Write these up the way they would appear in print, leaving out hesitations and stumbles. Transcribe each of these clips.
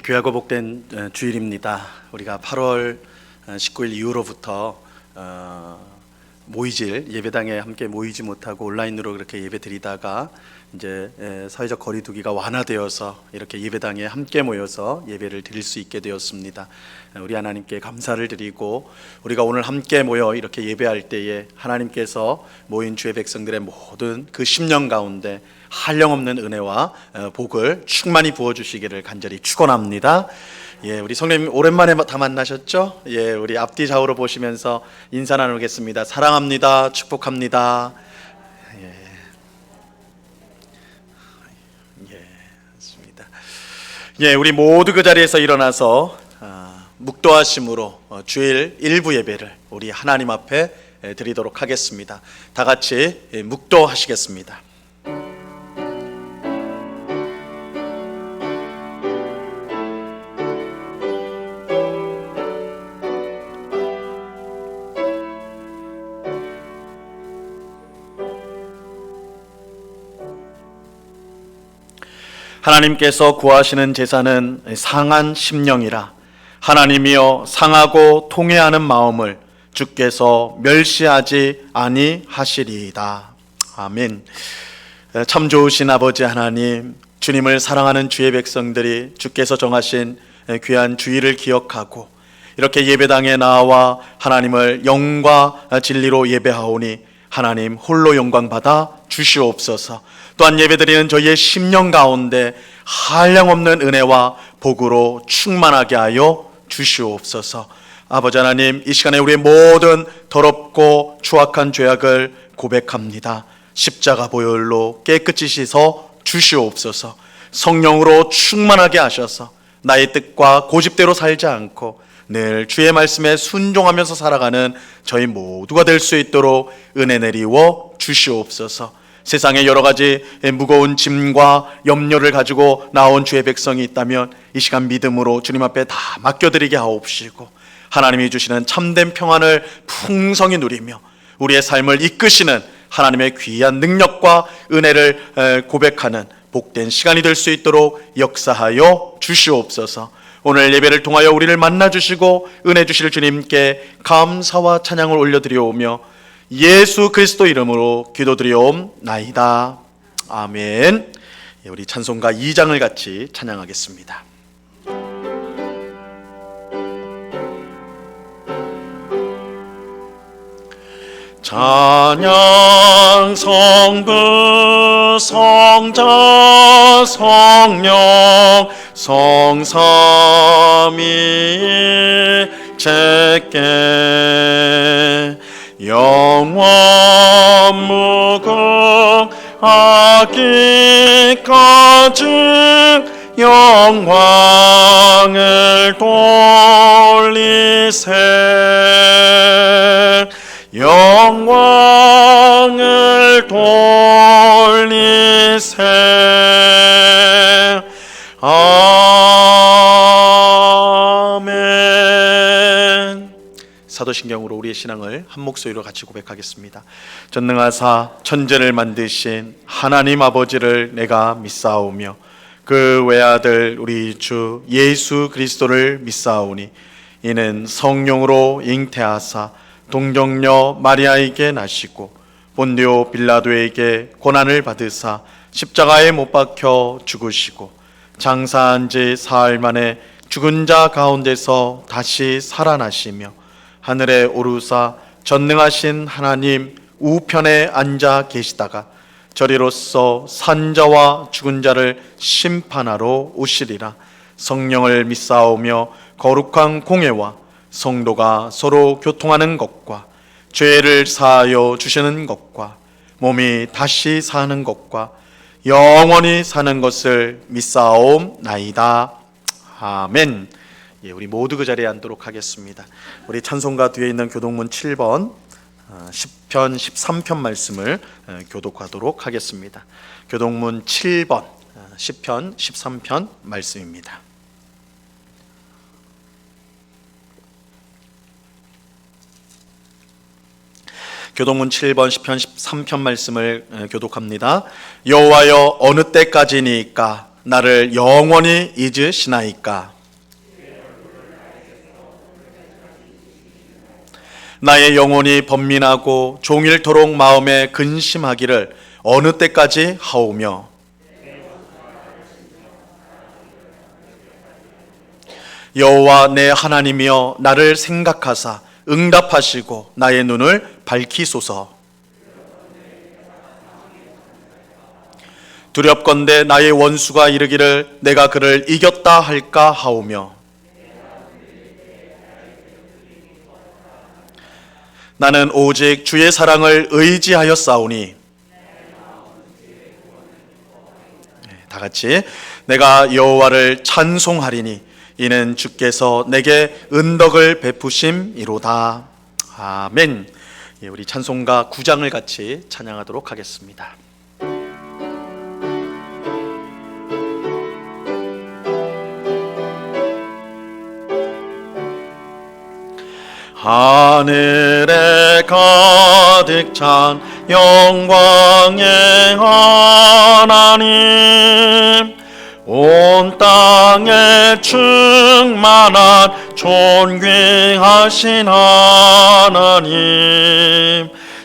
귀하고 복된 주일입니다. 우리가 8월 19일 이후로부터 모이질 예배당에 함께 모이지 못하고 온라인으로 그렇게 예배 드리다가 이제 사회적 거리두기가 완화되어서 이렇게 예배당에 함께 모여서 예배를 드릴 수 있게 되었습니다. 우리 하나님께 감사를 드리고 우리가 오늘 함께 모여 이렇게 예배할 때에 하나님께서 모인 주의 백성들의 모든 그 심령 가운데 한량없는 은혜와 복을 충만히 부어주시기를 간절히 축원합니다. 예, 우리 성령님 오랜만에 다 만나셨죠? 예, 우리 앞뒤 좌우로 보시면서 인사 나누겠습니다. 사랑합니다. 축복합니다. 맞습니다. 예, 우리 모두 그 자리에서 일어나서 묵도하심으로 주일 일부 예배를 우리 하나님 앞에 드리도록 하겠습니다. 다 같이 묵도하시겠습니다. 하나님께서 구하시는 제사는 상한 심령이라. 하나님이여 상하고 통회하는 마음을 주께서 멸시하지 아니하시리이다. 아멘. 참 좋으신 아버지 하나님, 주님을 사랑하는 주의 백성들이 주께서 정하신 귀한 주일을 기억하고 이렇게 예배당에 나와 하나님을 영과 진리로 예배하오니 하나님 홀로 영광 받아 주시옵소서. 또한 예배드리는 저희의 심령 가운데 한량없는 은혜와 복으로 충만하게 하여 주시옵소서. 아버지 하나님, 이 시간에 우리의 모든 더럽고 추악한 죄악을 고백합니다. 십자가 보혈로 깨끗이 씻어 주시옵소서. 성령으로 충만하게 하셔서 나의 뜻과 고집대로 살지 않고 늘 주의 말씀에 순종하면서 살아가는 저희 모두가 될 수 있도록 은혜 내리워 주시옵소서. 세상에 여러 가지 무거운 짐과 염려를 가지고 나온 주의 백성이 있다면 이 시간 믿음으로 주님 앞에 다 맡겨드리게 하옵시고 하나님이 주시는 참된 평안을 풍성히 누리며 우리의 삶을 이끄시는 하나님의 귀한 능력과 은혜를 고백하는 복된 시간이 될 수 있도록 역사하여 주시옵소서. 오늘 예배를 통하여 우리를 만나주시고 은혜 주실 주님께 감사와 찬양을 올려드리오며 예수 그리스도 이름으로 기도드리옵나이다. 아멘. 우리 찬송가 2장을 같이 찬양하겠습니다. 찬양 성부 성자 성령 성삼위 제께 영원 무궁하기까지 영광을 돌리세. 영광을 돌리세. 아멘. 사도신경으로 우리의 신앙을 한 목소리로 같이 고백하겠습니다. 전능하사 천지를 만드신 하나님 아버지를 내가 믿사오며 그 외아들 우리 주 예수 그리스도를 믿사오니 이는 성령으로 잉태하사 동정녀 마리아에게 나시고 본디오 빌라도에게 고난을 받으사 십자가에 못 박혀 죽으시고 장사한 지 사흘 만에 죽은 자 가운데서 다시 살아나시며 하늘에 오르사 전능하신 하나님 우편에 앉아 계시다가 저리로서 산자와 죽은 자를 심판하러 오시리라. 성령을 믿사오며 거룩한 공회와 성도가 서로 교통하는 것과 죄를 사하여 주시는 것과 몸이 다시 사는 것과 영원히 사는 것을 믿사옵나이다. 아멘. 예, 우리 모두 그 자리에 앉도록 하겠습니다. 우리 찬송가 뒤에 있는 교독문 7번 10편 13편 말씀을 교독하도록 하겠습니다. 교독문 7번 10편 13편 말씀입니다. 교독문 7번 10편 13편 말씀을 교독합니다. 여호와여 어느 때까지니까 나를 영원히 잊으시나이까. 나의 영혼이 번민하고 종일토록 마음에 근심하기를 어느 때까지 하오며 여호와 내 하나님이여 나를 생각하사 응답하시고 나의 눈을 밝히소서. 두렵건대 나의 원수가 이르기를 내가 그를 이겼다 할까 하오며 나는 오직 주의 사랑을 의지하여 싸우니 다 같이 내가 여호와를 찬송하리니 이는 주께서 내게 은덕을 베푸심이로다. 아멘. 우리 찬송가 9장을 같이 찬양하도록 하겠습니다. 하늘에 가득 찬 영광의 하나님, 온 땅에 충만한 존귀하신 하나님,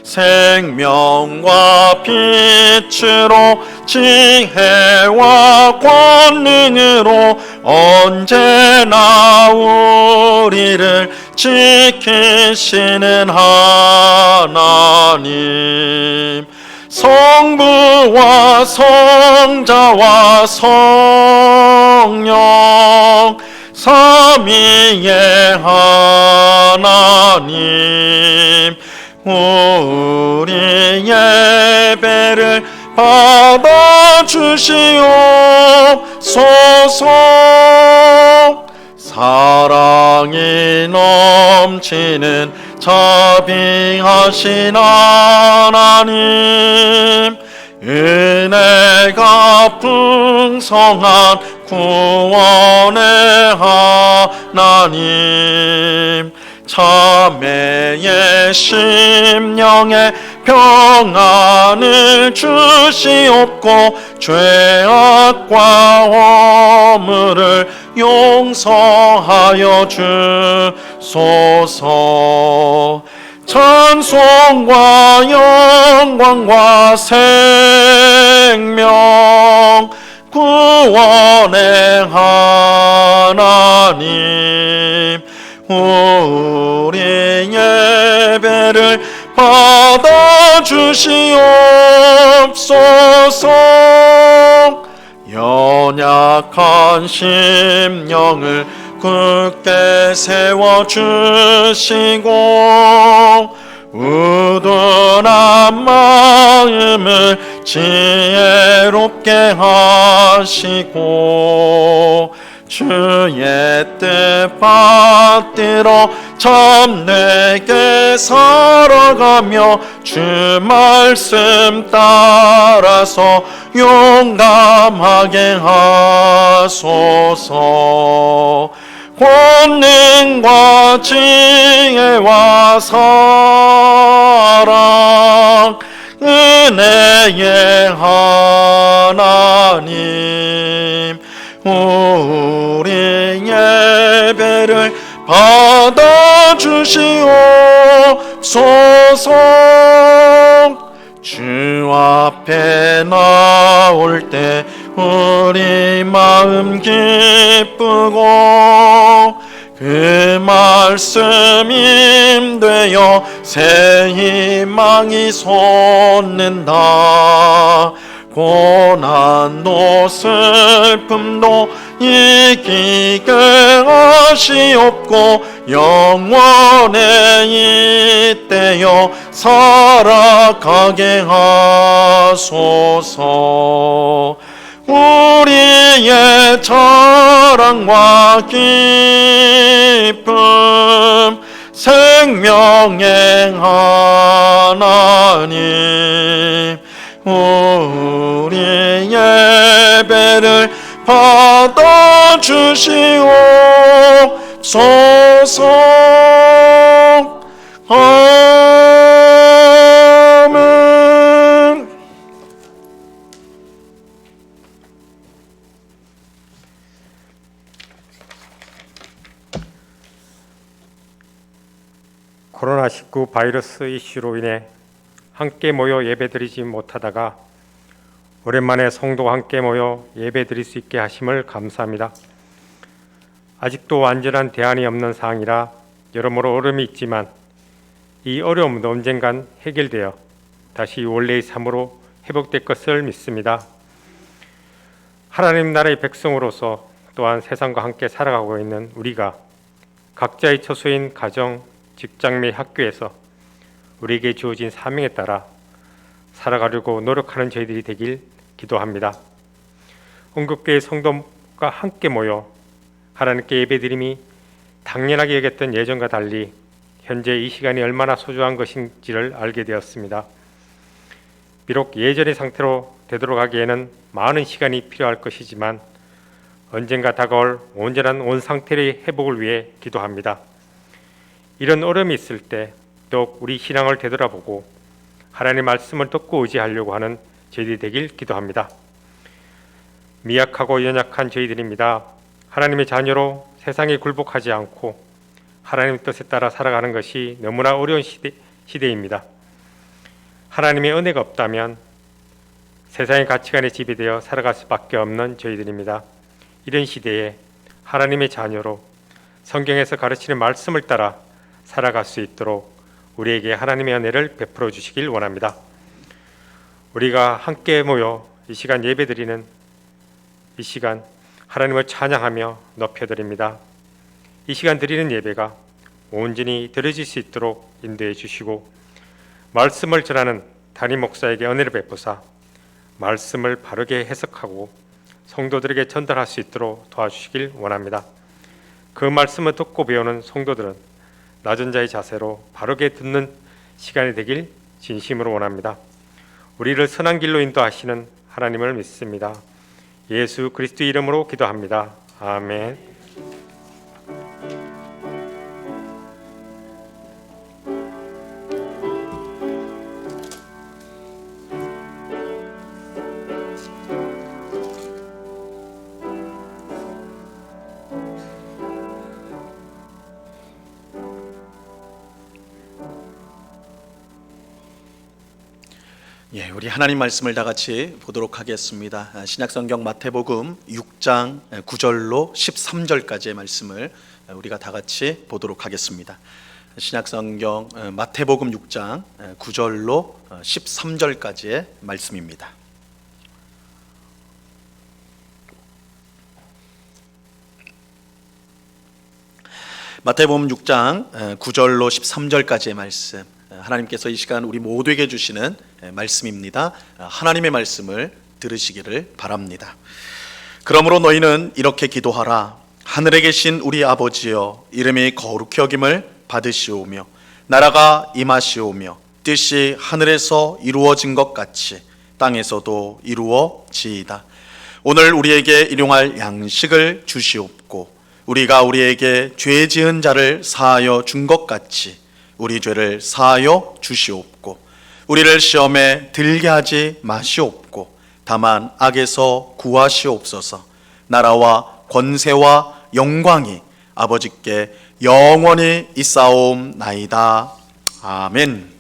생명과 빛으로 지혜와 권능으로 언제나 우리를 지키시는 하나님, 성부와 성자와 성령 삼위의 하나님, 우리 예배를 받아주시옵소서. 사랑이 넘치는 자비하신 하나님, 은혜가 풍성한 구원의 하나님, 자매의 심령에 평안을 주시옵고 죄악과 허물을 용서하여 주소서. 찬송과 영광과 생명 구원의 하나님, 우리 예배를 받아주시옵소서. 연약한 심령을 굳게 세워주시고 우둔한 마음을 지혜롭게 하시고 주의 뜻 받들어 참되게 살아가며 주 말씀 따라서 용감하게 하소서. 권능과 지혜와 사랑 은혜의 하나님, 우리 예배를 받아주시옵소서. 주 앞에 나올 때 우리 마음 기쁘고 그 말씀 임되어 새 희망이 솟는다. 고난도 슬픔도 이기게 하시옵고 영원에 잇대어 살아가게 하소서. 우리의 자랑과 기쁨 생명의 하나님, 우리 예배를 받아주시옵소서. 아멘. 코로나19 바이러스 이슈로 인해 함께 모여 예배드리지 못하다가 오랜만에 성도와 함께 모여 예배드릴 수 있게 하심을 감사합니다. 아직도 완전한 대안이 없는 상황이라 여러모로 어려움이 있지만 이 어려움도 언젠간 해결되어 다시 원래의 삶으로 회복될 것을 믿습니다. 하나님 나라의 백성으로서 또한 세상과 함께 살아가고 있는 우리가 각자의 처소인 가정, 직장 및 학교에서 우리에게 주어진 사명에 따라 살아가려고 노력하는 저희들이 되길 기도합니다. 온국교회 성도가 함께 모여 하나님께 예배드림이 당연하게 여겼던 예전과 달리 현재 이 시간이 얼마나 소중한 것인지를 알게 되었습니다. 비록 예전의 상태로 되돌아가기에는 많은 시간이 필요할 것이지만 언젠가 다가올 온전한 원상태의 회복을 위해 기도합니다. 이런 어려움이 있을 때 더욱 우리 신앙을 되돌아보고 하나님의 말씀을 듣고 의지하려고 하는 저희들이 되길 기도합니다. 미약하고 연약한 저희들입니다. 하나님의 자녀로 세상에 굴복하지 않고 하나님의 뜻에 따라 살아가는 것이 너무나 어려운 시대입니다. 하나님의 은혜가 없다면 세상의 가치관에 지배되어 살아갈 수밖에 없는 저희들입니다. 이런 시대에 하나님의 자녀로 성경에서 가르치는 말씀을 따라 살아갈 수 있도록 우리에게 하나님의 은혜를 베풀어 주시길 원합니다. 우리가 함께 모여 이 시간 예배드리는 이 시간 하나님을 찬양하며 높여드립니다. 이 시간 드리는 예배가 온전히 드려질 수 있도록 인도해 주시고 말씀을 전하는 담임 목사에게 은혜를 베푸사 말씀을 바르게 해석하고 성도들에게 전달할 수 있도록 도와주시길 원합니다. 그 말씀을 듣고 배우는 성도들은 낮은 자의 자세로 바르게 듣는 시간이 되길 진심으로 원합니다. 우리를 선한 길로 인도하시는 하나님을 믿습니다. 예수 그리스도 이름으로 기도합니다. 아멘. 예, 우리 하나님 말씀을 다 같이 보도록 하겠습니다. 신약성경 마태복음 6장 9절로 13절까지의 말씀을 우리가 다 같이 보도록 하겠습니다. 신약성경 마태복음 6장 9절로 13절까지의 말씀입니다. 마태복음 6장 9절로 13절까지의 말씀, 하나님께서 이 시간 우리 모두에게 주시는 말씀입니다. 하나님의 말씀을 들으시기를 바랍니다. 그러므로 너희는 이렇게 기도하라. 하늘에 계신 우리 아버지여, 이름이 거룩히 여김을 받으시오며 나라가 임하시오며 뜻이 하늘에서 이루어진 것 같이 땅에서도 이루어지이다. 오늘 우리에게 일용할 양식을 주시옵고 우리가 우리에게 죄 지은 자를 사하여 준 것 같이 우리 죄를 사하여 주시옵고 우리를 시험에 들게 하지 마시옵고 다만 악에서 구하시옵소서. 나라와 권세와 영광이 아버지께 영원히 있사옵나이다. 아멘.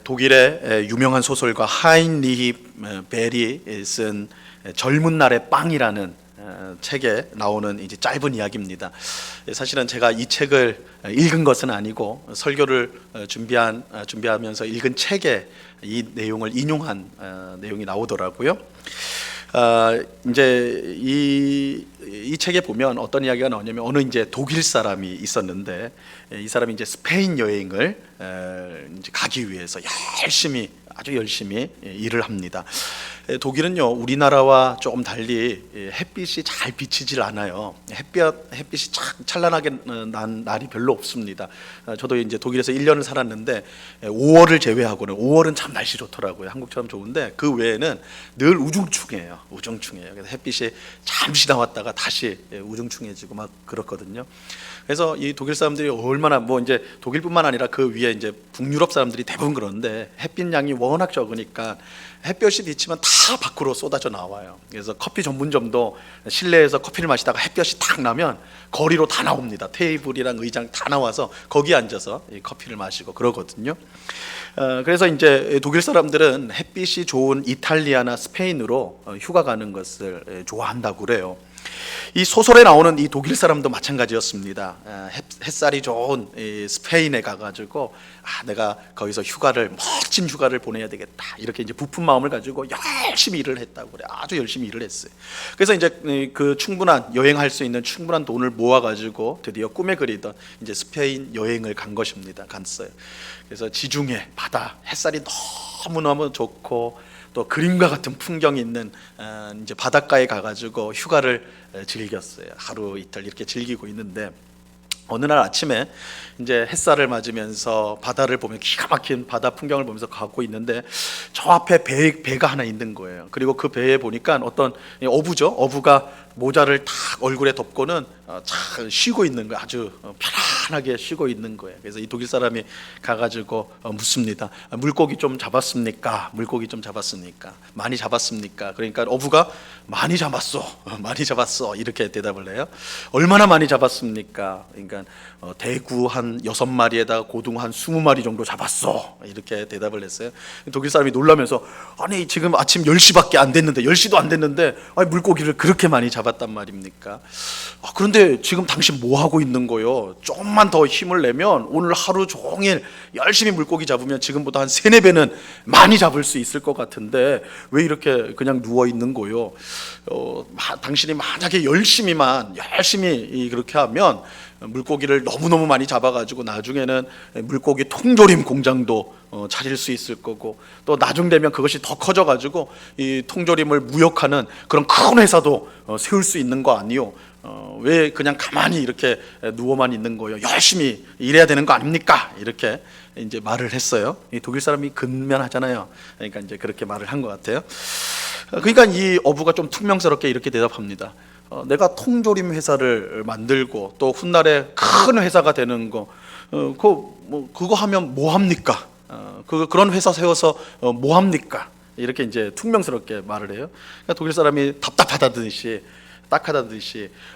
독일의 유명한 소설가 하인리히 벨이 쓴 젊은 날의 빵이라는 책에 나오는 이제 짧은 이야기입니다. 사실은 제가 이 책을 읽은 것은 아니고 설교를 준비하면서 읽은 책에 이 내용을 인용한 내용이 나오더라고요. 이제 이 책에 보면 어떤 이야기가 나오냐면 어느 이제 독일 사람이 있었는데 이 사람이 이제 스페인 여행을 이제 가기 위해서 아주 열심히 일을 합니다. 독일은요 우리나라와 조금 달리 햇빛이 잘 비치질 않아요. 햇빛이 찬란하게 난 날이 별로 없습니다. 저도 이제 독일에서 1년을 살았는데 5월을 제외하고는 5월은 참 날씨 좋더라고요. 한국처럼 좋은데 그 외에는 늘 우중충해요. 그래서 햇빛이 잠시 나왔다가 다시 우중충해지고 막 그렇거든요. 그래서 이 독일 사람들이 얼마나 이제 독일뿐만 아니라 그 위에 이제 북유럽 사람들이 대부분 그런데 햇빛 양이 워낙 적으니까 햇볕이 비치면 다 밖으로 쏟아져 나와요. 그래서 커피 전문점도 실내에서 커피를 마시다가 햇볕이 탁 나면 거리로 다 나옵니다. 테이블이랑 의장 다 나와서 거기에 앉아서 이 커피를 마시고 그러거든요. 그래서 이제 독일 사람들은 햇빛이 좋은 이탈리아나 스페인으로 휴가 가는 것을 좋아한다고 그래요. 이 소설에 나오는 이 독일 사람도 마찬가지였습니다. 햇살이 좋은 스페인에 가가지고 내가 거기서 멋진 휴가를 보내야 되겠다, 이렇게 이제 부푼 마음을 가지고 열심히 일을 했다고 그래. 아주 열심히 일을 했어요. 그래서 이제 그 충분한 여행할 수 있는 충분한 돈을 모아가지고 드디어 꿈에 그리던 이제 스페인 여행을 갔어요. 그래서 지중해 바다, 햇살이 너무너무 좋고 또 그림과 같은 풍경이 있는 이제 바닷가에 가가지고 휴가를 즐겼어요. 하루 이틀 이렇게 즐기고 있는데 어느 날 아침에 이제 햇살을 맞으면서 바다를 보면 기가 막힌 바다 풍경을 보면서 가고 있는데 저 앞에 배가 하나 있는 거예요. 그리고 그 배에 보니까 어떤 어부죠. 어부가 모자를 탁 얼굴에 덮고는 잘 쉬고 있는 거예요. 아주 편안하게 쉬고 있는 거예요. 그래서 이 독일 사람이 가가지고 묻습니다. 물고기 좀 잡았습니까? 물고기 좀 잡았습니까? 많이 잡았습니까? 그러니까 어부가 많이 잡았어, 많이 잡았어, 이렇게 대답을 해요. 얼마나 많이 잡았습니까? 그러니까 대구 한 6마리에다가 고등 한 20마리 정도 잡았어, 이렇게 대답을 했어요. 독일 사람이 놀라면서 아니 지금 아침 10시밖에 안 됐는데 10시도 안 됐는데 물고기를 그렇게 많이 잡았단 말입니까? 그런데 지금 당신 뭐 하고 있는 거요? 조금만 더 힘을 내면 오늘 하루 종일 열심히 물고기 잡으면 지금보다 한 3-4배는 많이 잡을 수 있을 것 같은데 왜 이렇게 그냥 누워 있는 거요? 당신이 만약에 열심히 그렇게 하면 물고기를 너무너무 많이 잡아가지고 나중에는 물고기 통조림 공장도 차릴 수 있을 거고, 또 나중 되면 그것이 더 커져가지고 이 통조림을 무역하는 그런 큰 회사도 세울 수 있는 거 아니요? 왜 그냥 가만히 이렇게 누워만 있는 거예요? 열심히 일해야 되는 거 아닙니까? 이렇게 이제 말을 했어요. 이 독일 사람이 근면하잖아요. 그러니까 이제 그렇게 말을 한 것 같아요. 그러니까 이 어부가 좀 퉁명스럽게 이렇게 대답합니다. 내가 통조림 회사를 만들고 또 훗날에 큰 회사가 되는 거, 그거 하면 뭐 합니까? 그런 회사 세워서 뭐 합니까? 이렇게 이제 퉁명스럽게 말을 해요. 그러니까 독일 사람이 딱하다듯이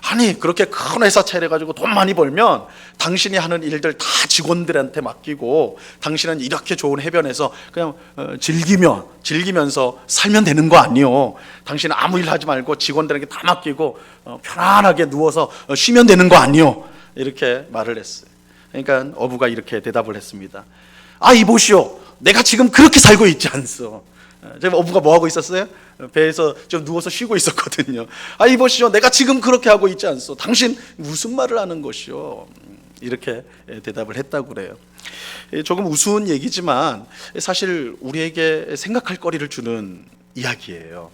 아니 그렇게 큰 회사 차려가지고 돈 많이 벌면 당신이 하는 일들 다 직원들한테 맡기고 당신은 이렇게 좋은 해변에서 그냥 즐기면서 살면 되는 거 아니요? 당신은 아무 일 하지 말고 직원들에게 다 맡기고 편안하게 누워서 쉬면 되는 거 아니요? 이렇게 말을 했어요. 그러니까 어부가 이렇게 대답을 했습니다. 이보시오, 내가 지금 그렇게 살고 있지 않소. 제가 어부가 뭐 하고 있었어요? 배에서 좀 누워서 쉬고 있었거든요. 이보시오, 내가 지금 그렇게 하고 있지 않소. 당신 무슨 말을 하는 것이오? 이렇게 대답을 했다고 그래요. 조금 우스운 얘기지만 사실 우리에게 생각할 거리를 주는 이야기예요.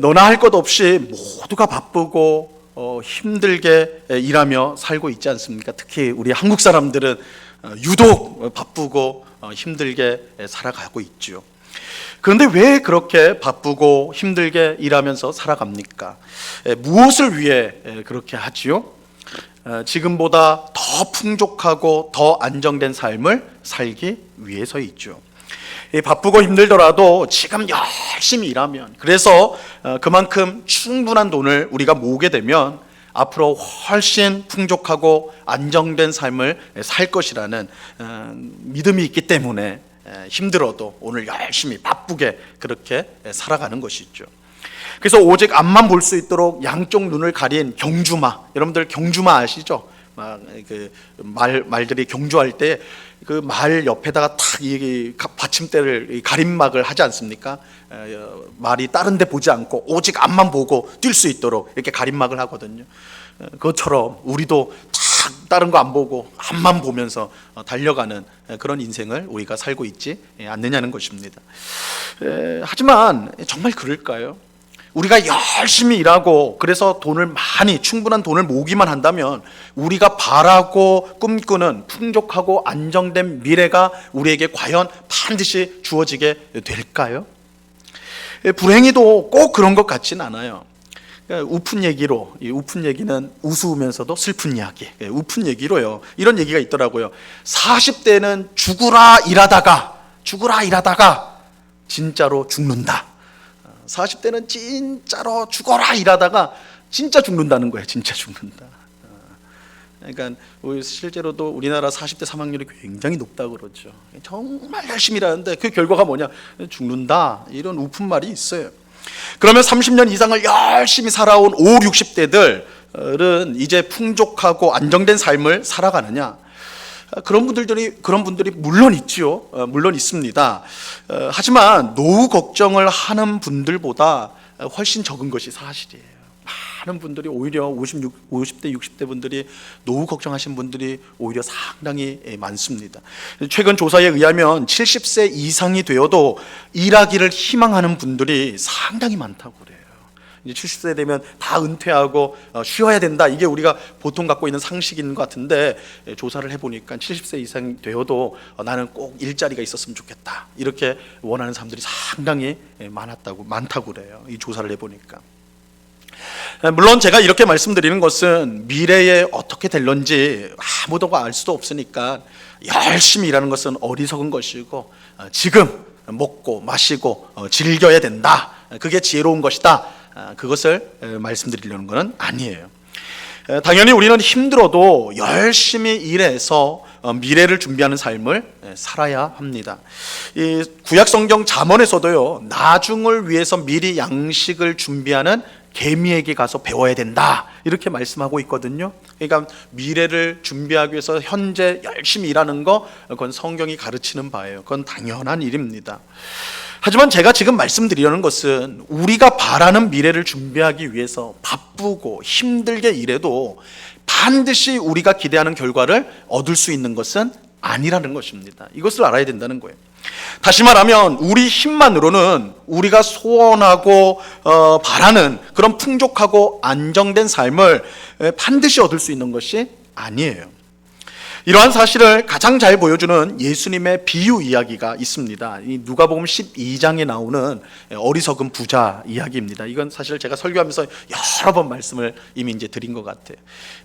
너나 할 것 없이 모두가 바쁘고 힘들게 일하며 살고 있지 않습니까? 특히 우리 한국 사람들은 유독 바쁘고 힘들게 살아가고 있죠. 그런데 왜 그렇게 바쁘고 힘들게 일하면서 살아갑니까? 무엇을 위해 그렇게 하지요? 지금보다 더 풍족하고 더 안정된 삶을 살기 위해서이죠. 바쁘고 힘들더라도 지금 열심히 일하면, 그래서 그만큼 충분한 돈을 우리가 모으게 되면 앞으로 훨씬 풍족하고 안정된 삶을 살 것이라는 믿음이 있기 때문에 힘들어도 오늘 열심히 바쁘게 그렇게 살아가는 것이죠. 그래서 오직 앞만 볼 수 있도록 양쪽 눈을 가린 경주마, 여러분들 경주마 아시죠? 말들이 경주할 때 그 말 옆에다가 탁 이 받침대를 가림막을 하지 않습니까? 말이 다른 데 보지 않고 오직 앞만 보고 뛸 수 있도록 이렇게 가림막을 하거든요. 그것처럼 우리도 다른 거 안 보고 앞만 보면서 달려가는 그런 인생을 우리가 살고 있지 않느냐는 것입니다. 하지만 정말 그럴까요? 우리가 열심히 일하고 그래서 충분한 돈을 모으기만 한다면 우리가 바라고 꿈꾸는 풍족하고 안정된 미래가 우리에게 과연 반드시 주어지게 될까요? 불행히도 꼭 그런 것 같진 않아요. 그러니까 우픈 얘기로, 이 우픈 얘기는 우스우면서도 슬픈 이야기, 우픈 얘기로요. 이런 얘기가 있더라고요. 40대는 죽으라 일하다가 진짜로 죽는다. 40대는 진짜로 죽어라 일하다가 진짜 죽는다는 거예요. 진짜 죽는다. 그러니까 실제로도 우리나라 40대 사망률이 굉장히 높다고 그러죠. 정말 열심히 일하는데 그 결과가 뭐냐? 죽는다. 이런 우픈 말이 있어요. 그러면 30년 이상을 열심히 살아온 5, 60대들은 이제 풍족하고 안정된 삶을 살아가느냐? 그런 분들이 물론 있죠. 물론 있습니다. 하지만 노후 걱정을 하는 분들보다 훨씬 적은 것이 사실이에요. 많은 분들이 오히려 50대, 60대 분들이 노후 걱정하시는 분들이 오히려 상당히 많습니다. 최근 조사에 의하면 70세 이상이 되어도 일하기를 희망하는 분들이 상당히 많다고 그래요. 이제 70세 되면 다 은퇴하고 쉬어야 된다. 이게 우리가 보통 갖고 있는 상식인 것 같은데 조사를 해보니까 70세 이상 되어도 나는 꼭 일자리가 있었으면 좋겠다. 이렇게 원하는 사람들이 상당히 많다고 그래요. 이 조사를 해보니까. 물론 제가 이렇게 말씀드리는 것은 미래에 어떻게 될런지 아무도 알 수도 없으니까 열심히 일하는 것은 어리석은 것이고 지금 먹고 마시고 즐겨야 된다. 그게 지혜로운 것이다. 그것을 말씀드리려는 것은 아니에요. 당연히 우리는 힘들어도 열심히 일해서 미래를 준비하는 삶을 살아야 합니다. 이 구약 성경 잠언에서도요, 나중을 위해서 미리 양식을 준비하는 개미에게 가서 배워야 된다 이렇게 말씀하고 있거든요. 그러니까 미래를 준비하기 위해서 현재 열심히 일하는 거, 그건 성경이 가르치는 바예요. 그건 당연한 일입니다. 하지만 제가 지금 말씀드리려는 것은 우리가 바라는 미래를 준비하기 위해서 바쁘고 힘들게 일해도 반드시 우리가 기대하는 결과를 얻을 수 있는 것은 아니라는 것입니다. 이것을 알아야 된다는 거예요. 다시 말하면 우리 힘만으로는 우리가 소원하고 바라는 그런 풍족하고 안정된 삶을 반드시 얻을 수 있는 것이 아니에요. 이러한 사실을 가장 잘 보여주는 예수님의 비유 이야기가 있습니다. 이 누가복음 12장에 나오는 어리석은 부자 이야기입니다. 이건 사실 제가 설교하면서 여러 번 말씀을 이미 이제 드린 것 같아요.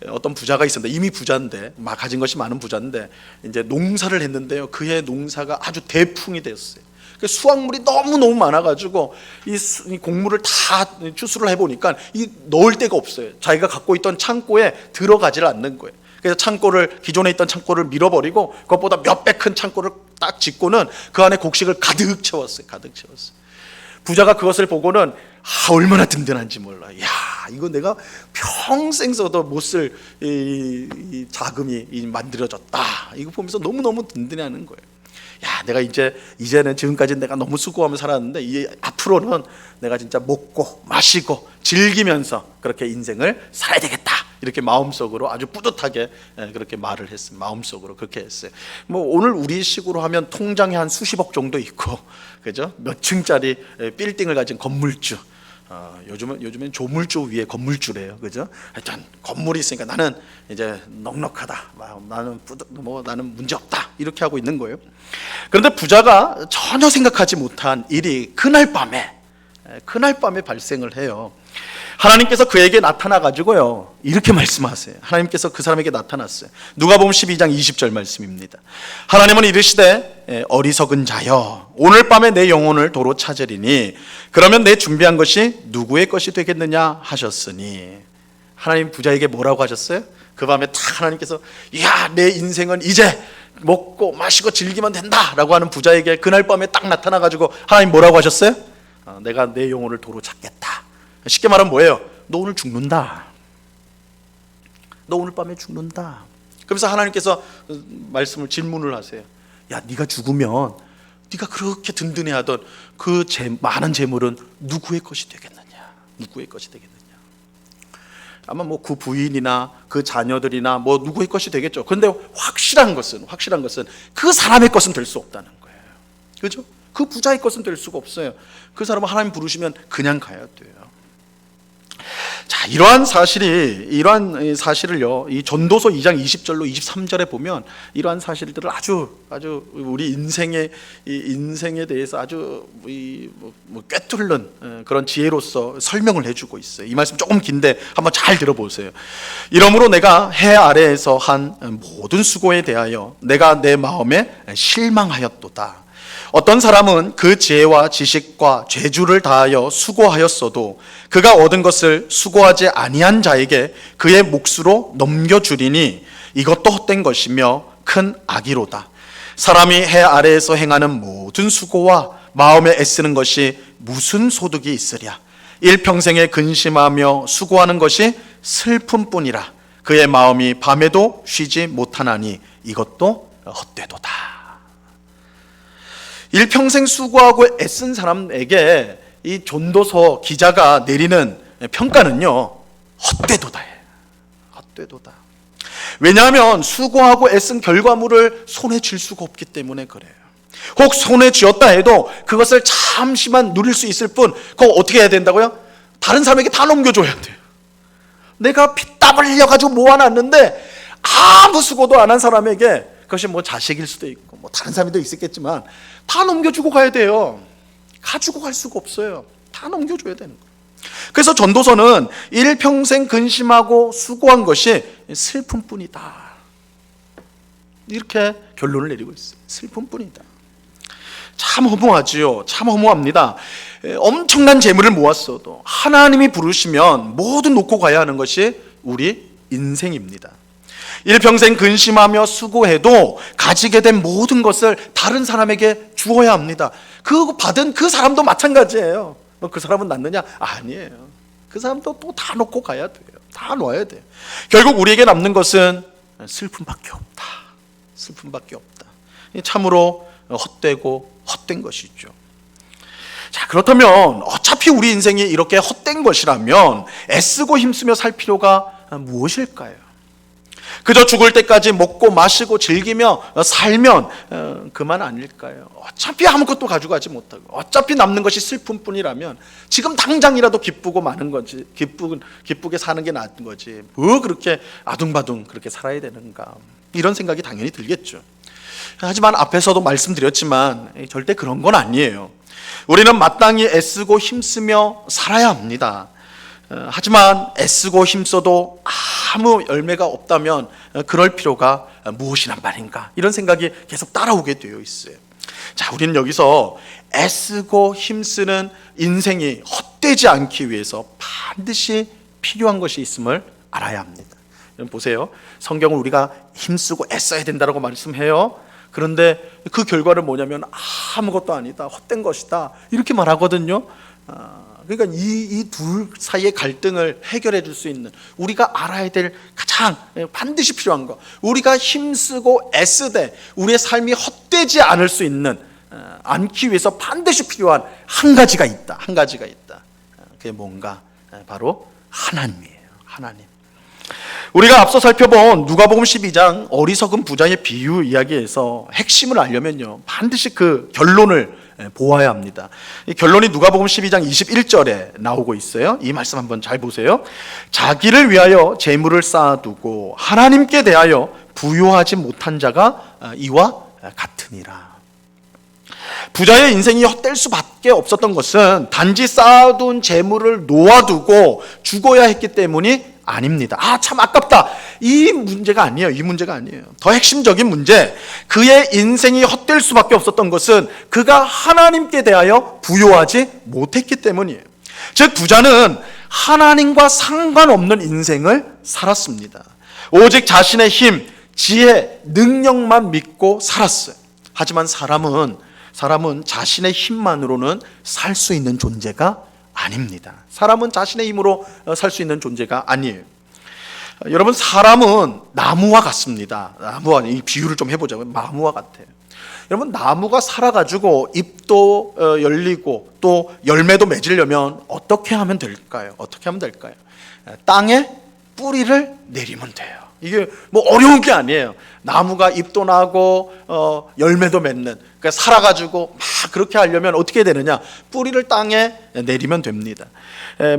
어떤 부자가 있었는데, 이미 부자인데, 막 가진 것이 많은 부자인데 이제 농사를 했는데요, 그의 농사가 아주 대풍이 됐어요. 수확물이 너무 많아가지고 이 곡물을 다 추수를 해보니까 이 넣을 데가 없어요. 자기가 갖고 있던 창고에 들어가지를 않는 거예요. 그래서 기존에 있던 창고를 밀어버리고 그것보다 몇 배 큰 창고를 딱 짓고는 그 안에 곡식을 가득 채웠어요. 부자가 그것을 보고는 얼마나 든든한지 몰라. 야, 이거 내가 평생 써도 못 쓸 이 자금이 만들어졌다. 이거 보면서 너무너무 든든해하는 거예요. 야, 내가 이제는 지금까지는 내가 너무 수고하며 살았는데 이제 앞으로는 내가 진짜 먹고 마시고 즐기면서 그렇게 인생을 살아야 되겠다. 이렇게 마음속으로 아주 뿌듯하게 그렇게 말을 했어요. 마음속으로 그렇게 했어요. 뭐 오늘 우리 식으로 하면 통장에 한 수십억 정도 있고, 그죠? 몇 층짜리 빌딩을 가진 건물주. 요즘엔 조물주 위에 건물주래요, 그죠? 하여튼 건물이 있으니까 나는 이제 넉넉하다, 나는 문제 없다 이렇게 하고 있는 거예요. 그런데 부자가 전혀 생각하지 못한 일이 그날 밤에 발생을 해요. 하나님께서 그에게 나타나 가지고요, 이렇게 말씀하세요. 하나님께서 그 사람에게 나타났어요. 누가복음 12장 20절 말씀입니다. 하나님은 이르시되 어리석은 자여, 오늘 밤에 내 영혼을 도로 찾으리니 그러면 내 준비한 것이 누구의 것이 되겠느냐 하셨으니. 하나님 부자에게 뭐라고 하셨어요? 그 밤에 딱 하나님께서 야, 내 인생은 이제 먹고 마시고 즐기면 된다라고 하는 부자에게 그날 밤에 딱 나타나 가지고 하나님 뭐라고 하셨어요? 내가 내 영혼을 도로 찾겠다. 쉽게 말하면 뭐예요? 너 오늘 죽는다. 너 오늘 밤에 죽는다. 그래서 하나님께서 질문을 하세요. 야, 네가 죽으면 네가 그렇게 든든해하던 그 많은 재물은 누구의 것이 되겠느냐? 누구의 것이 되겠느냐? 아마 뭐 그 부인이나 그 자녀들이나 뭐 누구의 것이 되겠죠. 그런데 확실한 것은 그 사람의 것은 될 수 없다는 거예요. 그렇죠? 그 부자의 것은 될 수가 없어요. 그 사람은 하나님 부르시면 그냥 가야 돼요. 자, 이러한 사실을요, 이 전도서 2장 20절로 23절에 보면 이러한 사실들을 아주 우리 인생에 대해서 아주 꿰뚫는 그런 지혜로서 설명을 해주고 있어요. 이 말씀 조금 긴데 한번 잘 들어보세요. 이러므로 내가 해 아래에서 한 모든 수고에 대하여 내가 내 마음에 실망하였도다. 어떤 사람은 그 지혜와 지식과 죄주를 다하여 수고하였어도 그가 얻은 것을 수고하지 아니한 자에게 그의 몫으로 넘겨주리니 이것도 헛된 것이며 큰 악이로다. 사람이 해 아래에서 행하는 모든 수고와 마음에 애쓰는 것이 무슨 소득이 있으랴. 일평생에 근심하며 수고하는 것이 슬픔뿐이라. 그의 마음이 밤에도 쉬지 못하나니 이것도 헛되도다. 일평생 수고하고 애쓴 사람에게 이 전도서 기자가 내리는 평가는요, 헛되도다. 헛되도다. 왜냐하면 수고하고 애쓴 결과물을 손에 쥘 수가 없기 때문에 그래요. 혹 손에 쥐었다 해도 그것을 잠시만 누릴 수 있을 뿐, 그거 어떻게 해야 된다고요? 다른 사람에게 다 넘겨줘야 돼요. 내가 피땀 흘려가지고 모아놨는데 아무 수고도 안 한 사람에게, 그것이 뭐 자식일 수도 있고 뭐 다른 사람도 있었겠지만 다 넘겨주고 가야 돼요. 가지고 갈 수가 없어요. 다 넘겨줘야 되는 거예요. 그래서 전도서는 일평생 근심하고 수고한 것이 슬픔뿐이다, 이렇게 결론을 내리고 있어요. 슬픔뿐이다. 참 허무하지요. 참 허무합니다. 엄청난 재물을 모았어도 하나님이 부르시면 모두 놓고 가야 하는 것이 우리 인생입니다. 일평생 근심하며 수고해도 가지게 된 모든 것을 다른 사람에게 주어야 합니다. 그 받은 그 사람도 마찬가지예요. 그 사람은 낫느냐? 아니에요. 그 사람도 또 다 놓고 가야 돼요. 다 놓아야 돼요. 결국 우리에게 남는 것은 슬픔밖에 없다. 슬픔밖에 없다. 참으로 헛되고 헛된 것이죠. 자, 그렇다면 어차피 우리 인생이 이렇게 헛된 것이라면 애쓰고 힘쓰며 살 필요가 무엇일까요? 그저 죽을 때까지 먹고 마시고 즐기며 살면 그만 아닐까요? 어차피 아무것도 가져가지 못하고 어차피 남는 것이 슬픔뿐이라면 지금 당장이라도 기쁘고 많은 거지, 기쁘게 사는 게 나은 거지, 뭐 그렇게 아둥바둥 그렇게 살아야 되는가, 이런 생각이 당연히 들겠죠. 하지만 앞에서도 말씀드렸지만 절대 그런 건 아니에요. 우리는 마땅히 애쓰고 힘쓰며 살아야 합니다. 하지만 애쓰고 힘써도 아무 열매가 없다면 그럴 필요가 무엇이란 말인가, 이런 생각이 계속 따라오게 되어 있어요. 자, 우리는 여기서 애쓰고 힘쓰는 인생이 헛되지 않기 위해서 반드시 필요한 것이 있음을 알아야 합니다. 여러분 보세요. 성경은 우리가 힘쓰고 애써야 된다고 말씀해요. 그런데 그 결과는 뭐냐면 아무것도 아니다, 헛된 것이다, 이렇게 말하거든요. 그러니까 이 둘 사이의 갈등을 해결해 줄 수 있는, 우리가 알아야 될 가장 반드시 필요한 것, 우리가 힘쓰고 애쓰되 우리의 삶이 헛되지 않을 수 있는, 않기 위해서 반드시 필요한 한 가지가 있다. 한 가지가 있다. 그게 뭔가? 바로 하나님이에요. 하나님. 우리가 앞서 살펴본 누가복음 12장 어리석은 부자의 비유 이야기에서 핵심을 알려면요, 반드시 그 결론을 보아야 합니다. 이 결론이 누가복음 12장 21절에 나오고 있어요. 이 말씀 한번 잘 보세요. 자기를 위하여 재물을 쌓아두고 하나님께 대하여 부요하지 못한 자가 이와 같으니라. 부자의 인생이 헛될 수밖에 없었던 것은 단지 쌓아둔 재물을 놓아두고 죽어야 했기 때문이 아닙니다. 참 아깝다, 이 문제가 아니에요. 이 문제가 아니에요. 더 핵심적인 문제, 그의 인생이 헛될 수밖에 없었던 것은 그가 하나님께 대하여 부요하지 못했기 때문이에요. 즉 부자는 하나님과 상관없는 인생을 살았습니다. 오직 자신의 힘, 지혜, 능력만 믿고 살았어요. 하지만 사람은 자신의 힘만으로는 살 수 있는 존재가 아닙니다. 사람은 자신의 힘으로 살 수 있는 존재가 아니에요. 여러분, 사람은 나무와 같습니다. 나무와, 이 비유를 좀 해보자고요. 나무와 같아요. 여러분, 나무가 살아가지고 잎도 열리고 또 열매도 맺으려면 어떻게 하면 될까요? 어떻게 하면 될까요? 땅에 뿌리를 내리면 돼요. 이게 뭐 어려운 게 아니에요. 나무가 잎도 나고 열매도 맺는, 그러니까 그러니까 살아가지고 막 그렇게 하려면 어떻게 되느냐? 뿌리를 땅에 내리면 됩니다.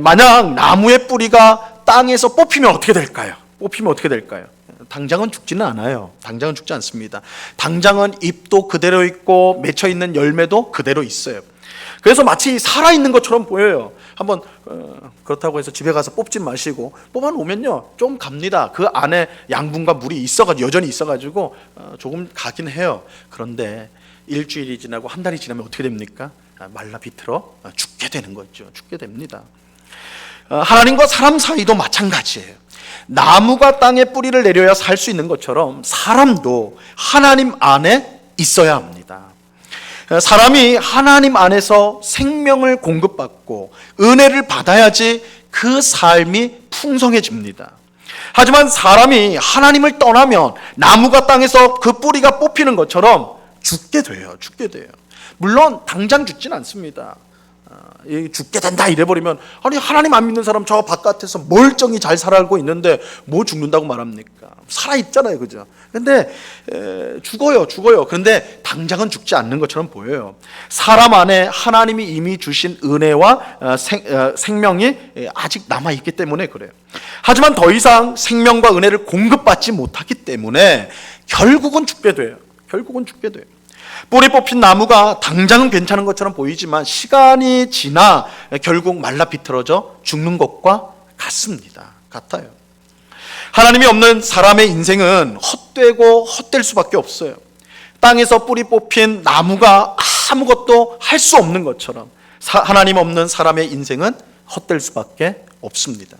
만약 나무의 뿌리가 땅에서 뽑히면 어떻게 될까요? 뽑히면 어떻게 될까요? 당장은 죽지는 않아요. 당장은 죽지 않습니다. 당장은 잎도 그대로 있고 맺혀 있는 열매도 그대로 있어요. 그래서 마치 살아있는 것처럼 보여요. 한번 그렇다고 해서 집에 가서 뽑지 마시고 뽑아놓으면요 좀 갑니다. 그 안에 양분과 물이 여전히 있어가지고 조금 가긴 해요. 그런데 일주일이 지나고 한 달이 지나면 어떻게 됩니까? 말라 비틀어 죽게 되는 거죠. 죽게 됩니다. 하나님과 사람 사이도 마찬가지예요. 나무가 땅에 뿌리를 내려야 살 수 있는 것처럼 사람도 하나님 안에 있어야 합니다. 사람이 하나님 안에서 생명을 공급받고 은혜를 받아야지 그 삶이 풍성해집니다. 하지만 사람이 하나님을 떠나면 나무가 땅에서 그 뿌리가 뽑히는 것처럼 죽게 돼요. 물론 당장 죽진 않습니다. 죽게 된다 이래버리면 아니 하나님 안 믿는 사람 저 바깥에서 멀쩡히 잘 살아가고 있는데 뭐 죽는다고 말합니까? 살아있잖아요, 그죠? 근데 죽어요. 그런데 당장은 죽지 않는 것처럼 보여요. 사람 안에 하나님이 이미 주신 은혜와 생명이 아직 남아있기 때문에 그래요. 하지만 더 이상 생명과 은혜를 공급받지 못하기 때문에 결국은 죽게 돼요. 뿌리 뽑힌 나무가 당장은 괜찮은 것처럼 보이지만 시간이 지나 결국 말라 비틀어져 죽는 것과 같아요. 하나님이 없는 사람의 인생은 헛되고 헛될 수밖에 없어요. 땅에서 뿌리 뽑힌 나무가 아무것도 할 수 없는 것처럼 하나님 없는 사람의 인생은 헛될 수밖에 없습니다.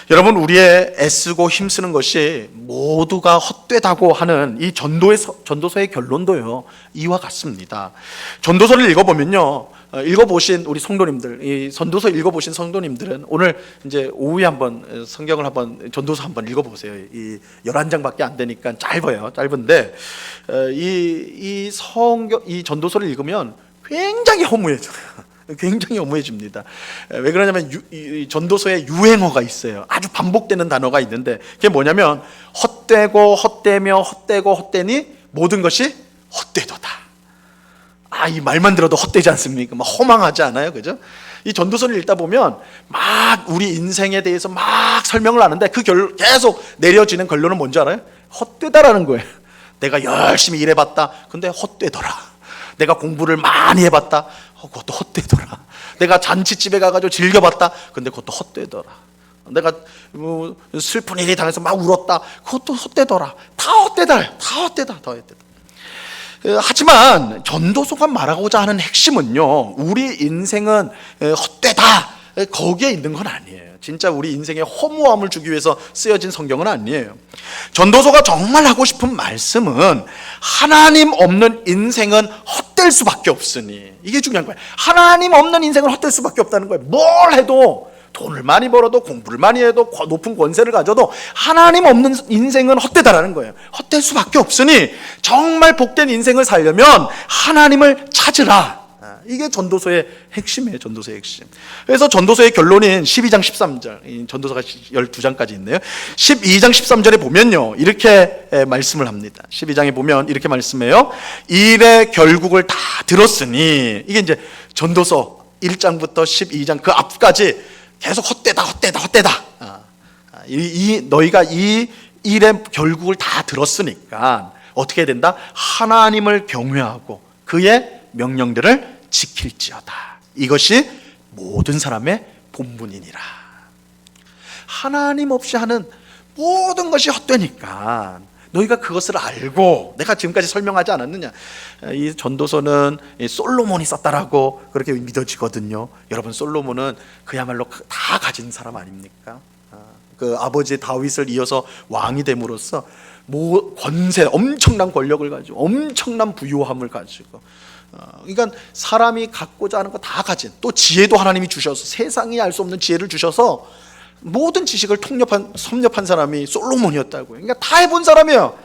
여러분, 우리의 애쓰고 힘쓰는 것이 모두가 헛되다고 하는 이 전도서의 결론도요 이와 같습니다. 전도서를 읽어보면요, 읽어보신 우리 성도님들, 이 전도서 읽어보신 성도님들은 오늘 이제 오후에 한번 성경을 전도서 한번 읽어보세요. 이 11장밖에 안 되니까 짧은데 이 전도서를 읽으면 굉장히 허무해집니다. 왜 그러냐면 이 전도서에 유행어가 있어요. 아주 반복되는 단어가 있는데 그게 뭐냐면 헛되니 모든 것이 헛되도다. 이 말만 들어도 헛되지 않습니까? 막 허망하지 않아요, 그죠? 이 전도서를 읽다 보면 막 우리 인생에 대해서 막 설명을 하는데 계속 내려지는 결론은 뭔지 알아요? 헛되다라는 거예요. 내가 열심히 일해봤다. 근데 헛되더라. 내가 공부를 많이 해봤다. 그것도 헛되더라. 내가 잔치집에 가가지고 즐겨봤다. 근데 그것도 헛되더라. 내가 슬픈 일이 당해서 막 울었다. 그것도 헛되더라. 다 헛되다. 하지만 전도서가 말하고자 하는 핵심은요, 우리 인생은 헛되다 거기에 있는 건 아니에요. 진짜 우리 인생에 허무함을 주기 위해서 쓰여진 성경은 아니에요. 전도서가 정말 하고 싶은 말씀은 하나님 없는 인생은 헛될 수밖에 없으니, 이게 중요한 거예요. 하나님 없는 인생은 헛될 수밖에 없다는 거예요. 뭘 해도, 돈을 많이 벌어도, 공부를 많이 해도, 높은 권세를 가져도 하나님 없는 인생은 헛되다라는 거예요. 헛될 수밖에 없으니 정말 복된 인생을 살려면 하나님을 찾으라. 이게 전도서의 핵심이에요. 전도서의 핵심. 그래서 전도서의 결론인 12장 13절, 전도서가 12장까지 있네요. 12장 13절에 보면요, 이렇게 말씀을 합니다. 12장에 보면 이렇게 말씀해요. 일의 결국을 다 들었으니, 이게 이제 전도서 1장부터 12장 그 앞까지 계속 헛되다. 너희가 이 일의 결국을 다 들었으니까 어떻게 된다? 하나님을 경외하고 그의 명령들을 지킬지어다. 이것이 모든 사람의 본분이니라. 하나님 없이 하는 모든 것이 헛되니까 너희가 그것을 알고, 내가 지금까지 설명하지 않았느냐, 이 전도서는 솔로몬이 썼다라고 그렇게 믿어지거든요. 여러분, 솔로몬은 그야말로 다 가진 사람 아닙니까? 그 아버지 다윗을 이어서 왕이 됨으로써 권세, 엄청난 권력을 가지고 엄청난 부유함을 가지고, 그러니까 사람이 갖고자 하는 거 다 가진, 또 지혜도 하나님이 주셔서, 세상이 알 수 없는 지혜를 주셔서 모든 지식을 섭렵한 사람이 솔로몬이었다고요. 그러니까 다 해본 사람이에요.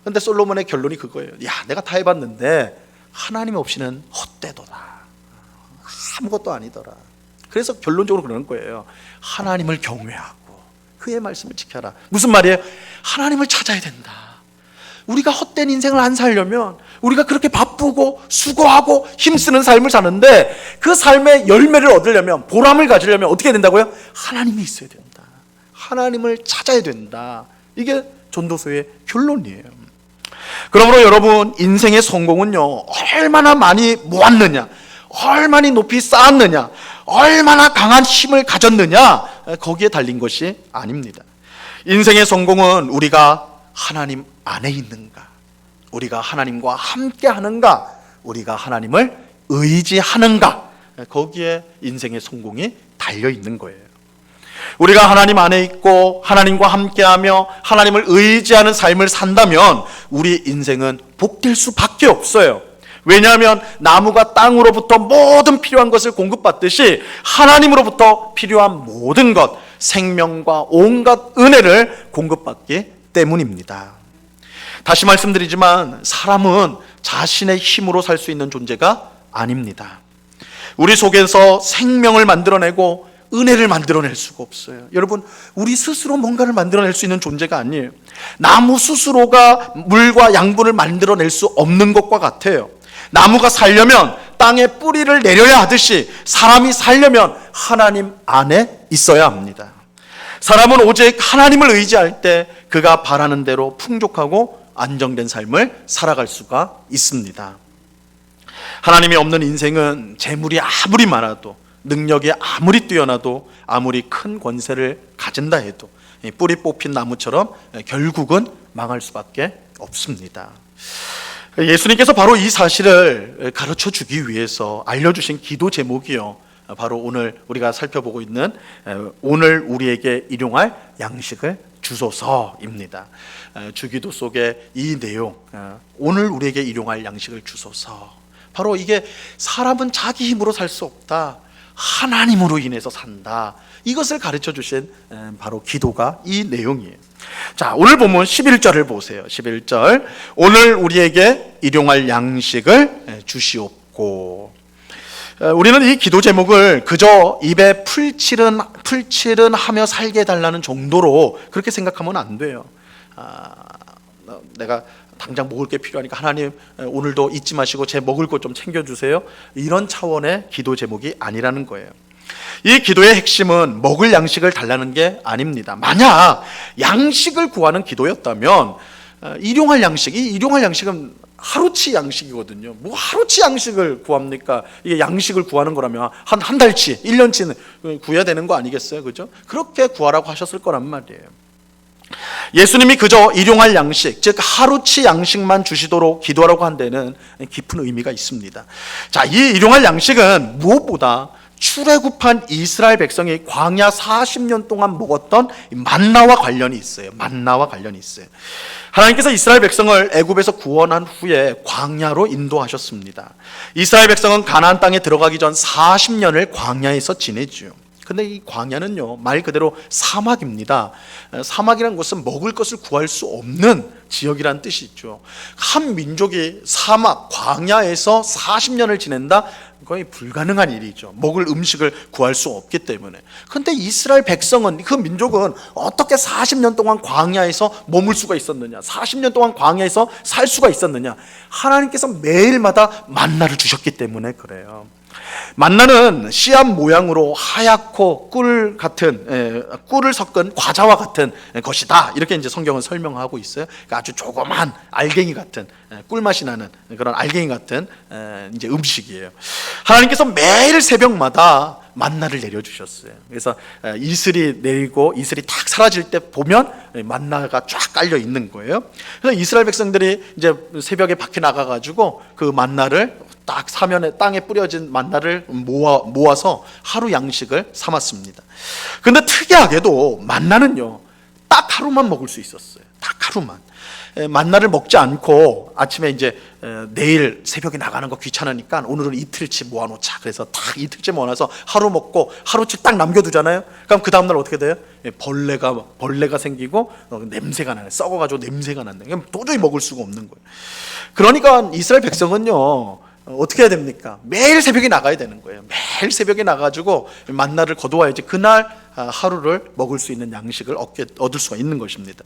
그런데 솔로몬의 결론이 그거예요. 내가 다 해봤는데 하나님 없이는 헛되도다. 아무것도 아니더라. 그래서 결론적으로 그러는 거예요. 하나님을 경외하고 그의 말씀을 지켜라. 무슨 말이에요? 하나님을 찾아야 된다. 우리가 헛된 인생을 안 살려면 우리가 그렇게 바쁘고 수고하고 힘쓰는 삶을 사는데 그 삶의 열매를 얻으려면, 보람을 가지려면 어떻게 된다고요? 하나님이 있어야 된다. 하나님을 찾아야 된다. 이게 전도서의 결론이에요. 그러므로 여러분, 인생의 성공은요, 얼마나 많이 모았느냐, 얼마나 높이 쌓았느냐, 얼마나 강한 힘을 가졌느냐, 거기에 달린 것이 아닙니다. 인생의 성공은 우리가 하나님 안에 있는가, 우리가 하나님과 함께 하는가, 우리가 하나님을 의지하는가, 거기에 인생의 성공이 달려 있는 거예요. 우리가 하나님 안에 있고 하나님과 함께하며 하나님을 의지하는 삶을 산다면 우리 인생은 복될 수밖에 없어요. 왜냐하면 나무가 땅으로부터 모든 필요한 것을 공급받듯이 하나님으로부터 필요한 모든 것, 생명과 온갖 은혜를 공급받기 때문입니다. 다시 말씀드리지만 사람은 자신의 힘으로 살 수 있는 존재가 아닙니다. 우리 속에서 생명을 만들어내고 은혜를 만들어낼 수가 없어요. 여러분, 우리 스스로 뭔가를 만들어낼 수 있는 존재가 아니에요. 나무 스스로가 물과 양분을 만들어낼 수 없는 것과 같아요. 나무가 살려면 땅에 뿌리를 내려야 하듯이 사람이 살려면 하나님 안에 있어야 합니다. 사람은 오직 하나님을 의지할 때 그가 바라는 대로 풍족하고 안정된 삶을 살아갈 수가 있습니다. 하나님이 없는 인생은 재물이 아무리 많아도, 능력이 아무리 뛰어나도, 아무리 큰 권세를 가진다 해도 뿌리 뽑힌 나무처럼 결국은 망할 수밖에 없습니다. 예수님께서 바로 이 사실을 가르쳐 주기 위해서 알려주신 기도 제목이요, 바로 오늘 우리가 살펴보고 있는 오늘 우리에게 일용할 양식을 주소서입니다. 주기도 속에 이 내용, 오늘 우리에게 일용할 양식을 주소서, 바로 이게 사람은 자기 힘으로 살 수 없다, 하나님으로 인해서 산다, 이것을 가르쳐 주신 바로 기도가 이 내용이에요. 자, 오늘 보면 11절을 보세요. 11절, 오늘 우리에게 일용할 양식을 주시옵고. 우리는 이 기도 제목을 그저 입에 풀칠은 하며 살게 해달라는 정도로 그렇게 생각하면 안 돼요. 내가 당장 먹을 게 필요하니까 하나님 오늘도 잊지 마시고 제 먹을 것 좀 챙겨주세요, 이런 차원의 기도 제목이 아니라는 거예요. 이 기도의 핵심은 먹을 양식을 달라는 게 아닙니다. 만약 양식을 구하는 기도였다면 일용할 양식, 이 일용할 양식은 하루치 양식이거든요. 뭐 하루치 양식을 구합니까? 이게 양식을 구하는 거라면 한 달치, 1년치는 구해야 되는 거 아니겠어요? 그죠? 그렇게 구하라고 하셨을 거란 말이에요. 예수님이 그저 일용할 양식, 즉 하루치 양식만 주시도록 기도하라고 한 데는 깊은 의미가 있습니다. 자, 이 일용할 양식은 무엇보다 출애굽한 이스라엘 백성이 광야 40년 동안 먹었던 만나와 관련이 있어요. 만나와 관련이 있어요. 하나님께서 이스라엘 백성을 애굽에서 구원한 후에 광야로 인도하셨습니다. 이스라엘 백성은 가나안 땅에 들어가기 전 40년을 광야에서 지내죠. 근데 이 광야는요, 말 그대로 사막입니다. 사막이라는 것은 먹을 것을 구할 수 없는 지역이라는 뜻이 있죠. 한 민족이 사막, 광야에서 40년을 지낸다? 거의 불가능한 일이죠. 먹을 음식을 구할 수 없기 때문에. 근데 이스라엘 백성은, 그 민족은 어떻게 40년 동안 광야에서 머물 수가 있었느냐, 40년 동안 광야에서 살 수가 있었느냐? 하나님께서 매일마다 만나를 주셨기 때문에 그래요. 만나는 씨앗 모양으로 하얗고 꿀 같은, 꿀을 섞은 과자와 같은 것이다, 이렇게 이제 성경은 설명하고 있어요. 그러니까 아주 조그만 알갱이 같은, 꿀맛이 나는 그런 알갱이 같은 이제 음식이에요. 하나님께서 매일 새벽마다 만나를 내려주셨어요. 그래서 이슬이 내리고 이슬이 탁 사라질 때 보면 만나가 쫙 깔려 있는 거예요. 그래서 이스라엘 백성들이 이제 새벽에 밖에 나가가지고 그 만나를 딱 사면에 땅에 뿌려진 만나를 모아서 하루 양식을 삼았습니다. 근데 특이하게도 만나는요, 딱 하루만 먹을 수 있었어요. 딱 하루만. 만나를 먹지 않고 아침에 이제 내일 새벽에 나가는 거 귀찮으니까 오늘은 이틀치 모아놓자. 그래서 딱 이틀치 모아놔서 하루 먹고 하루치 딱 남겨두잖아요. 그럼 그 다음날 어떻게 돼요? 벌레가 생기고 냄새가 나요. 썩어가지고 냄새가 난다. 그럼 도저히 먹을 수가 없는 거예요. 그러니까 이스라엘 백성은요, 어떻게 해야 됩니까? 매일 새벽에 나가야 되는 거예요. 매일 새벽에 나가지고 만나를 거두어야지 그날 하루를 먹을 수 있는 양식을 얻을 수가 있는 것입니다.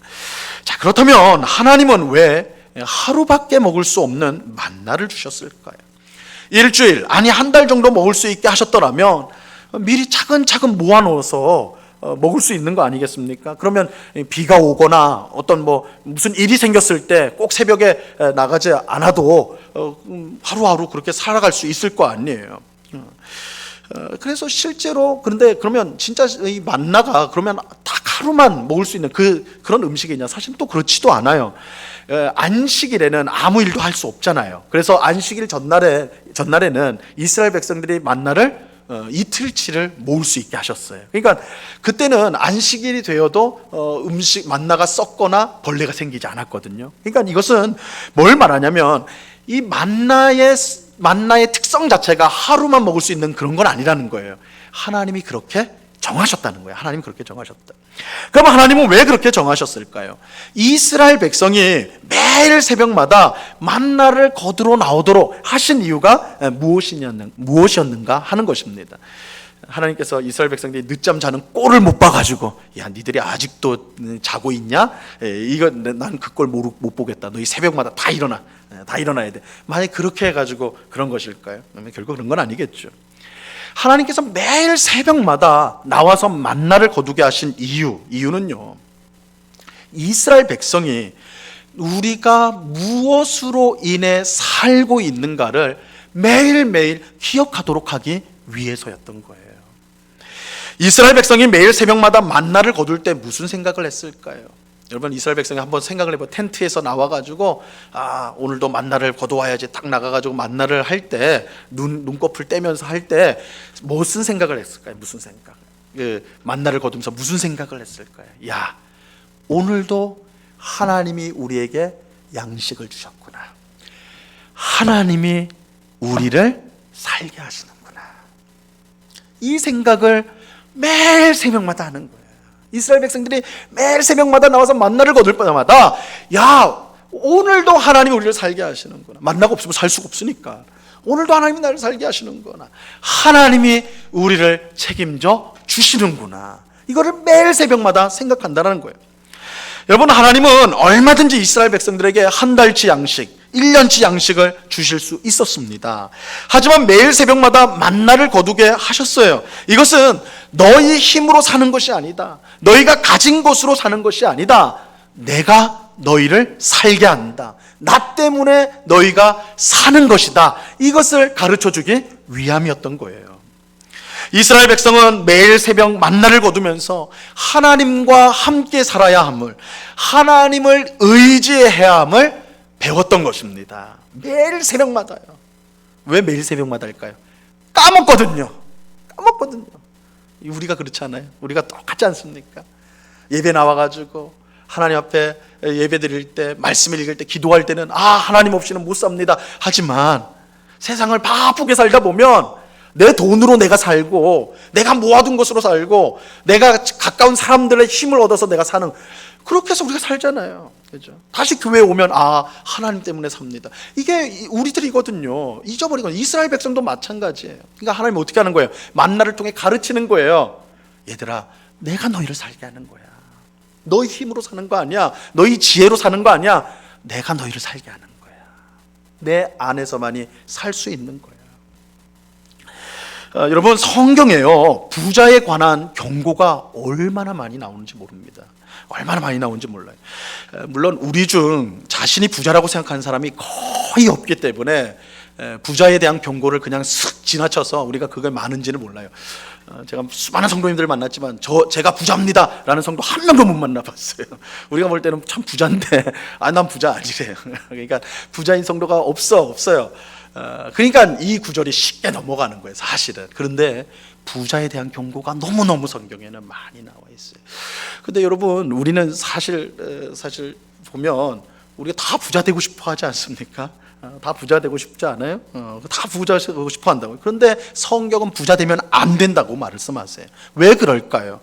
자, 그렇다면 하나님은 왜 하루밖에 먹을 수 없는 만나를 주셨을까요? 일주일, 아니 한 달 정도 먹을 수 있게 하셨더라면 미리 차근차근 모아놓아서 먹을 수 있는 거 아니겠습니까? 그러면 비가 오거나 어떤 무슨 일이 생겼을 때 꼭 새벽에 나가지 않아도 하루하루 그렇게 살아갈 수 있을 거 아니에요. 그래서 실제로 그러면 진짜 이 만나가 그러면 딱 하루만 먹을 수 있는 그런 음식이냐? 사실 또 그렇지도 않아요. 안식일에는 아무 일도 할 수 없잖아요. 그래서 안식일 전날에는 이스라엘 백성들이 만나를 이틀치를 모을 수 있게 하셨어요. 그러니까 그때는 안식일이 되어도 만나가 썩거나 벌레가 생기지 않았거든요. 그러니까 이것은 뭘 말하냐면 이 만나의 특성 자체가 하루만 먹을 수 있는 그런 건 아니라는 거예요. 하나님이 그렇게 정하셨다는 거예요. 하나님이 그렇게 정하셨다. 그럼 하나님은 왜 그렇게 정하셨을까요? 이스라엘 백성이 매일 새벽마다 만나를 거두러 나오도록 하신 이유가 무엇이었는가 하는 것입니다. 하나님께서 이스라엘 백성들이 늦잠 자는 꼴을 못 봐가지고 야 니들이 아직도 자고 있냐? 이거 난 그 꼴 못 보겠다. 너희 새벽마다 다 일어나야 돼. 만약 그렇게 해가지고 그런 것일까요? 결국 그런 건 아니겠죠. 하나님께서 매일 새벽마다 나와서 만나를 거두게 하신 이유는요, 이스라엘 백성이 우리가 무엇으로 인해 살고 있는가를 매일매일 기억하도록 하기 위해서였던 거예요. 이스라엘 백성이 매일 새벽마다 만나를 거둘 때 무슨 생각을 했을까요? 여러분, 이스라엘 백성이 한번 생각을 해보면 텐트에서 나와가지고 오늘도 만나를 거두어야지 딱 나가가지고 만나를 할 때 눈꺼풀 떼면서 할 때 무슨 생각을 했을까요? 무슨 생각? 만나를 거두면서 무슨 생각을 했을까요? 야, 오늘도 하나님이 우리에게 양식을 주셨구나. 하나님이 우리를 살게 하시는구나. 이 생각을 매일 새벽마다 하는 거예요. 이스라엘 백성들이 매일 새벽마다 나와서 만나를 거둘 때마다 야, 오늘도 하나님이 우리를 살게 하시는구나. 만나가 없으면 살 수가 없으니까 오늘도 하나님이 나를 살게 하시는구나. 하나님이 우리를 책임져 주시는구나. 이거를 매일 새벽마다 생각한다는 거예요. 여러분, 하나님은 얼마든지 이스라엘 백성들에게 한 달치 양식, 1년치 양식을 주실 수 있었습니다. 하지만 매일 새벽마다 만나를 거두게 하셨어요. 이것은 너희 힘으로 사는 것이 아니다. 너희가 가진 것으로 사는 것이 아니다. 내가 너희를 살게 한다. 나 때문에 너희가 사는 것이다. 이것을 가르쳐주기 위함이었던 거예요. 이스라엘 백성은 매일 새벽 만나를 거두면서 하나님과 함께 살아야 함을, 하나님을 의지해야 함을 배웠던 것입니다. 매일 새벽마다요. 왜 매일 새벽마다 할까요? 까먹거든요. 우리가 그렇지 않아요? 우리가 똑같지 않습니까? 예배 나와가지고 하나님 앞에 예배 드릴 때, 말씀을 읽을 때, 기도할 때는 하나님 없이는 못 삽니다. 하지만 세상을 바쁘게 살다 보면 내 돈으로 내가 살고, 내가 모아둔 것으로 살고, 내가 가까운 사람들의 힘을 얻어서 내가 사는, 그렇게 해서 우리가 살잖아요. 그죠? 다시 교회에 오면 하나님 때문에 삽니다. 이게 우리들이거든요. 잊어버리거든요. 이스라엘 백성도 마찬가지예요. 그러니까 하나님 어떻게 하는 거예요? 만나를 통해 가르치는 거예요. 얘들아, 내가 너희를 살게 하는 거야. 너희 힘으로 사는 거 아니야. 너희 지혜로 사는 거 아니야. 내가 너희를 살게 하는 거야. 내 안에서만이 살 수 있는 거야. 여러분, 성경에요, 부자에 관한 경고가 얼마나 많이 나오는지 모릅니다. 얼마나 많이 나오는지 몰라요. 물론 우리 중 자신이 부자라고 생각하는 사람이 거의 없기 때문에 부자에 대한 경고를 그냥 슥 지나쳐서 우리가 그게 많은지는 몰라요. 제가 수많은 성도님들을 만났지만 제가 부자입니다 라는 성도 한 명도 못 만나봤어요. 우리가 볼 때는 참 부자인데 난 부자 아니래요. 그러니까 부자인 성도가 없어요. 그러니까 이 구절이 쉽게 넘어가는 거예요, 사실은. 그런데 부자에 대한 경고가 너무너무 성경에는 많이 나와 있어요. 근데 여러분, 우리는 사실 보면 우리가 다 부자 되고 싶어 하지 않습니까? 다 부자 되고 싶지 않아요? 다 부자 되고 싶어 한다고요. 그런데 성경은 부자 되면 안 된다고 말씀하세요. 왜 그럴까요?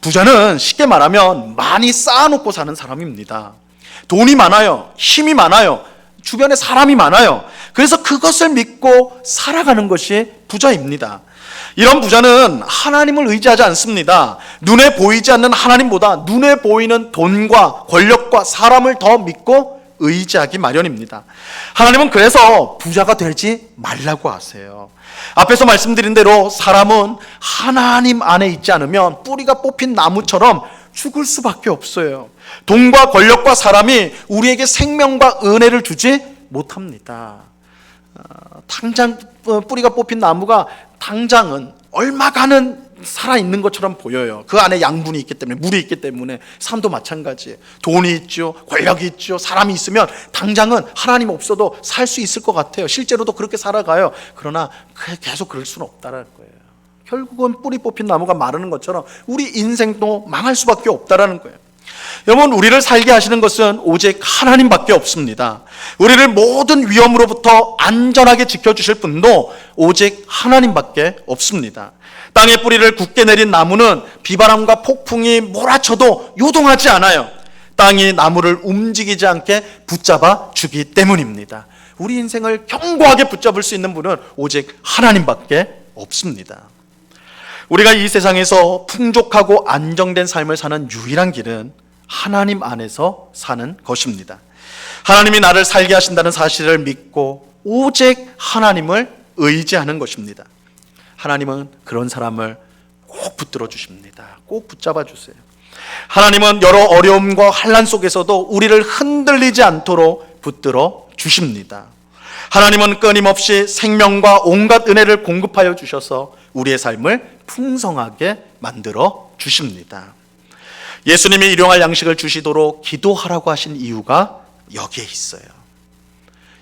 부자는 쉽게 말하면 많이 쌓아놓고 사는 사람입니다. 돈이 많아요. 힘이 많아요. 주변에 사람이 많아요. 그래서 그것을 믿고 살아가는 것이 부자입니다. 이런 부자는 하나님을 의지하지 않습니다. 눈에 보이지 않는 하나님보다 눈에 보이는 돈과 권력과 사람을 더 믿고 의지하기 마련입니다. 하나님은 그래서 부자가 되지 말라고 하세요. 앞에서 말씀드린 대로 사람은 하나님 안에 있지 않으면 뿌리가 뽑힌 나무처럼 죽을 수밖에 없어요. 돈과 권력과 사람이 우리에게 생명과 은혜를 주지 못합니다. 당장 뿌리가 뽑힌 나무가 당장은 얼마간은 살아있는 것처럼 보여요. 그 안에 양분이 있기 때문에, 물이 있기 때문에. 삶도 마찬가지예요. 돈이 있죠, 권력이 있죠, 사람이 있으면 당장은 하나님 없어도 살 수 있을 것 같아요. 실제로도 그렇게 살아가요. 그러나 계속 그럴 수는 없다는 거예요. 결국은 뿌리 뽑힌 나무가 마르는 것처럼 우리 인생도 망할 수밖에 없다는 거예요. 여러분, 우리를 살게 하시는 것은 오직 하나님밖에 없습니다. 우리를 모든 위험으로부터 안전하게 지켜주실 분도 오직 하나님밖에 없습니다. 땅에 뿌리를 굳게 내린 나무는 비바람과 폭풍이 몰아쳐도 요동하지 않아요. 땅이 나무를 움직이지 않게 붙잡아 주기 때문입니다. 우리 인생을 견고하게 붙잡을 수 있는 분은 오직 하나님밖에 없습니다. 우리가 이 세상에서 풍족하고 안정된 삶을 사는 유일한 길은 하나님 안에서 사는 것입니다. 하나님이 나를 살게 하신다는 사실을 믿고 오직 하나님을 의지하는 것입니다. 하나님은 그런 사람을 꼭 붙들어 주십니다. 꼭 붙잡아 주세요. 하나님은 여러 어려움과 환난 속에서도 우리를 흔들리지 않도록 붙들어 주십니다. 하나님은 끊임없이 생명과 온갖 은혜를 공급하여 주셔서 우리의 삶을 풍성하게 만들어 주십니다. 예수님이 일용할 양식을 주시도록 기도하라고 하신 이유가 여기에 있어요.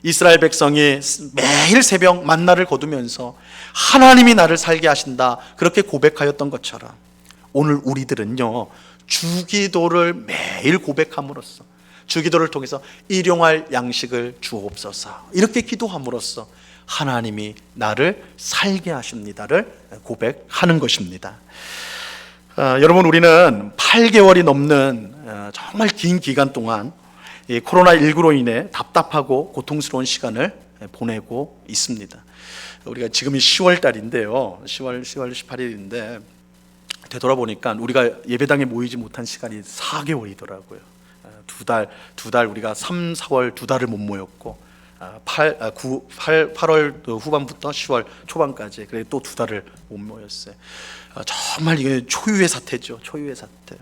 이스라엘 백성이 매일 새벽 만나를 거두면서 하나님이 나를 살게 하신다, 그렇게 고백하였던 것처럼 오늘 우리들은요, 주기도를 매일 고백함으로써, 주기도를 통해서 일용할 양식을 주옵소서, 이렇게 기도함으로써 하나님이 나를 살게 하십니다를 고백하는 것입니다. 여러분, 우리는 8개월이 넘는 정말 긴 기간 동안 이 코로나19로 인해 답답하고 고통스러운 시간을 보내고 있습니다. 우리가 지금이 10월 달인데요, 10월 18일인데 되돌아보니까 우리가 예배당에 모이지 못한 시간이 4개월이더라고요. 두 달 우리가 3, 4월 2달을 못 모였고 8월 후반부터 10월 초반까지, 그래 또 2달을 못 모였어요. 정말 이게 초유의 사태죠. 초유의 사태.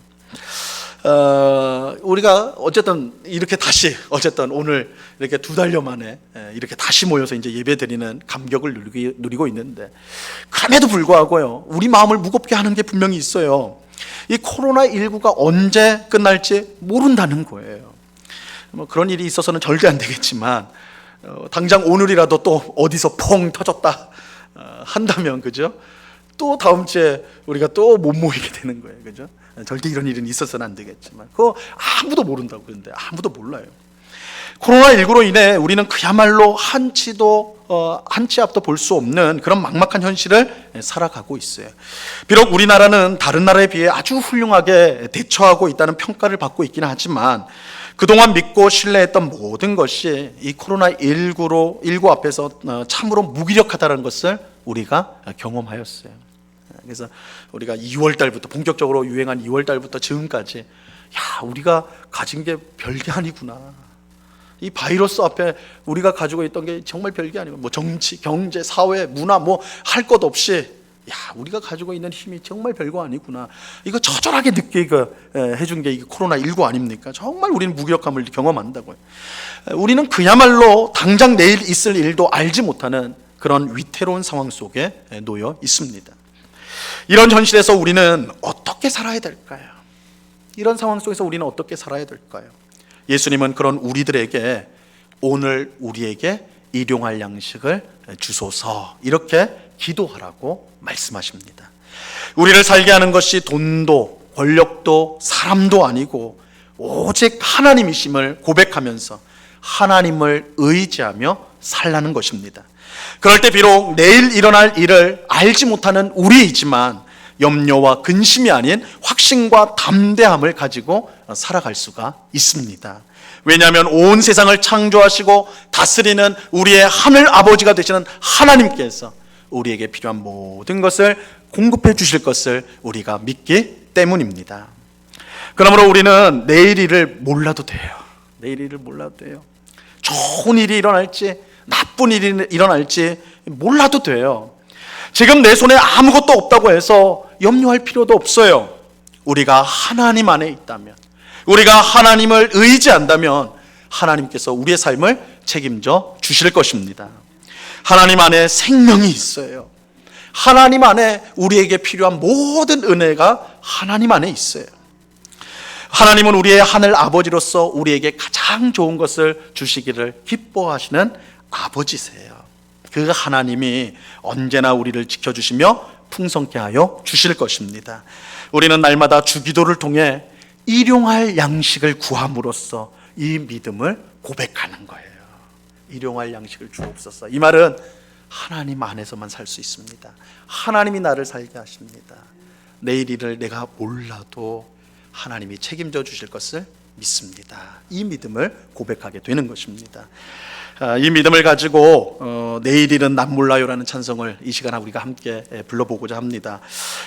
우리가 어쨌든 이렇게 다시 오늘 이렇게 2달여 만에 이렇게 다시 모여서 이제 예배드리는 감격을 누리고 있는데, 그럼에도 불구하고요, 우리 마음을 무겁게 하는 게 분명히 있어요. 이 코로나19가 언제 끝날지 모른다는 거예요. 뭐 그런 일이 있어서는 절대 안 되겠지만 당장 오늘이라도 또 어디서 펑 터졌다 한다면, 그죠? 또 다음 주에 우리가 또 못 모이게 되는 거예요, 그죠? 절대 이런 일은 있어서는 안 되겠지만 그거 아무도 모른다고. 그런데 아무도 몰라요. 코로나19로 인해 우리는 그야말로 한 치 앞도 볼 수 없는 그런 막막한 현실을 살아가고 있어요. 비록 우리나라는 다른 나라에 비해 아주 훌륭하게 대처하고 있다는 평가를 받고 있기는 하지만 그동안 믿고 신뢰했던 모든 것이 이 코로나19 앞에서 참으로 무기력하다는 것을 우리가 경험하였어요. 그래서 우리가 2월 달부터 본격적으로 유행한 2월 달부터 지금까지, 우리가 가진 게 별게 아니구나. 이 바이러스 앞에 우리가 가지고 있던 게 정말 별게 아니고, 뭐 정치, 경제, 사회, 문화 뭐 할 것 없이 우리가 가지고 있는 힘이 정말 별거 아니구나. 이거 처절하게 느끼게 해준 게 이 코로나19 아닙니까? 정말 우리는 무기력함을 경험한다고요. 우리는 그야말로 당장 내일 있을 일도 알지 못하는 그런 위태로운 상황 속에 놓여 있습니다. 이런 현실에서 우리는 어떻게 살아야 될까요? 이런 상황 속에서 우리는 어떻게 살아야 될까요? 예수님은 그런 우리들에게 오늘 우리에게 일용할 양식을 주소서, 이렇게 기도하라고 말씀하십니다. 우리를 살게 하는 것이 돈도 권력도 사람도 아니고 오직 하나님이심을 고백하면서 하나님을 의지하며 살라는 것입니다. 그럴 때 비록 내일 일어날 일을 알지 못하는 우리이지만 염려와 근심이 아닌 확신과 담대함을 가지고 살아갈 수가 있습니다. 왜냐하면 온 세상을 창조하시고 다스리는 우리의 하늘 아버지가 되시는 하나님께서 우리에게 필요한 모든 것을 공급해 주실 것을 우리가 믿기 때문입니다. 그러므로 우리는 내일 일을 몰라도 돼요. 내일 일을 몰라도 돼요. 좋은 일이 일어날지 나쁜 일이 일어날지 몰라도 돼요. 지금 내 손에 아무것도 없다고 해서 염려할 필요도 없어요. 우리가 하나님 안에 있다면, 우리가 하나님을 의지한다면 하나님께서 우리의 삶을 책임져 주실 것입니다. 하나님 안에 생명이 있어요. 하나님 안에 우리에게 필요한 모든 은혜가 하나님 안에 있어요. 하나님은 우리의 하늘 아버지로서 우리에게 가장 좋은 것을 주시기를 기뻐하시는 아버지세요. 그 하나님이 언제나 우리를 지켜주시며 풍성케 하여 주실 것입니다. 우리는 날마다 주기도를 통해 일용할 양식을 구함으로써 이 믿음을 고백하는 거예요. 일용할 양식을 주옵소서. 이 말은 하나님 안에서만 살 수 있습니다. 하나님이 나를 살게 하십니다. 내일 일을 내가 몰라도 하나님이 책임져 주실 것을 믿습니다. 이 믿음을 고백하게 되는 것입니다. 이 믿음을 가지고 내일 일은 난 몰라요라는 찬송을 이 시간에 우리가 함께 불러보고자 합니다.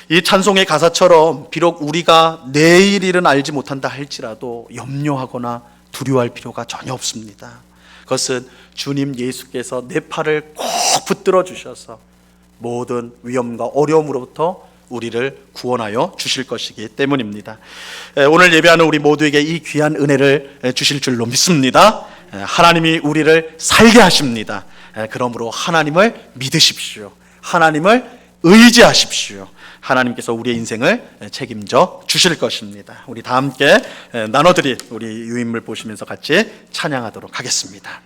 이 찬송의 가사처럼 비록 우리가 내일 일은 알지 못한다 할지라도 염려하거나 두려워할 필요가 전혀 없습니다. 그것은 주님 예수께서 내 팔을 꼭 붙들어 주셔서 모든 위험과 어려움으로부터 우리를 구원하여 주실 것이기 때문입니다. 오늘 예배하는 우리 모두에게 이 귀한 은혜를 주실 줄로 믿습니다. 하나님이 우리를 살게 하십니다. 그러므로 하나님을 믿으십시오. 하나님을 의지하십시오. 하나님께서 우리의 인생을 책임져 주실 것입니다. 우리 다 함께 나눠드릴 우리 유인물 보시면서 같이 찬양하도록 하겠습니다.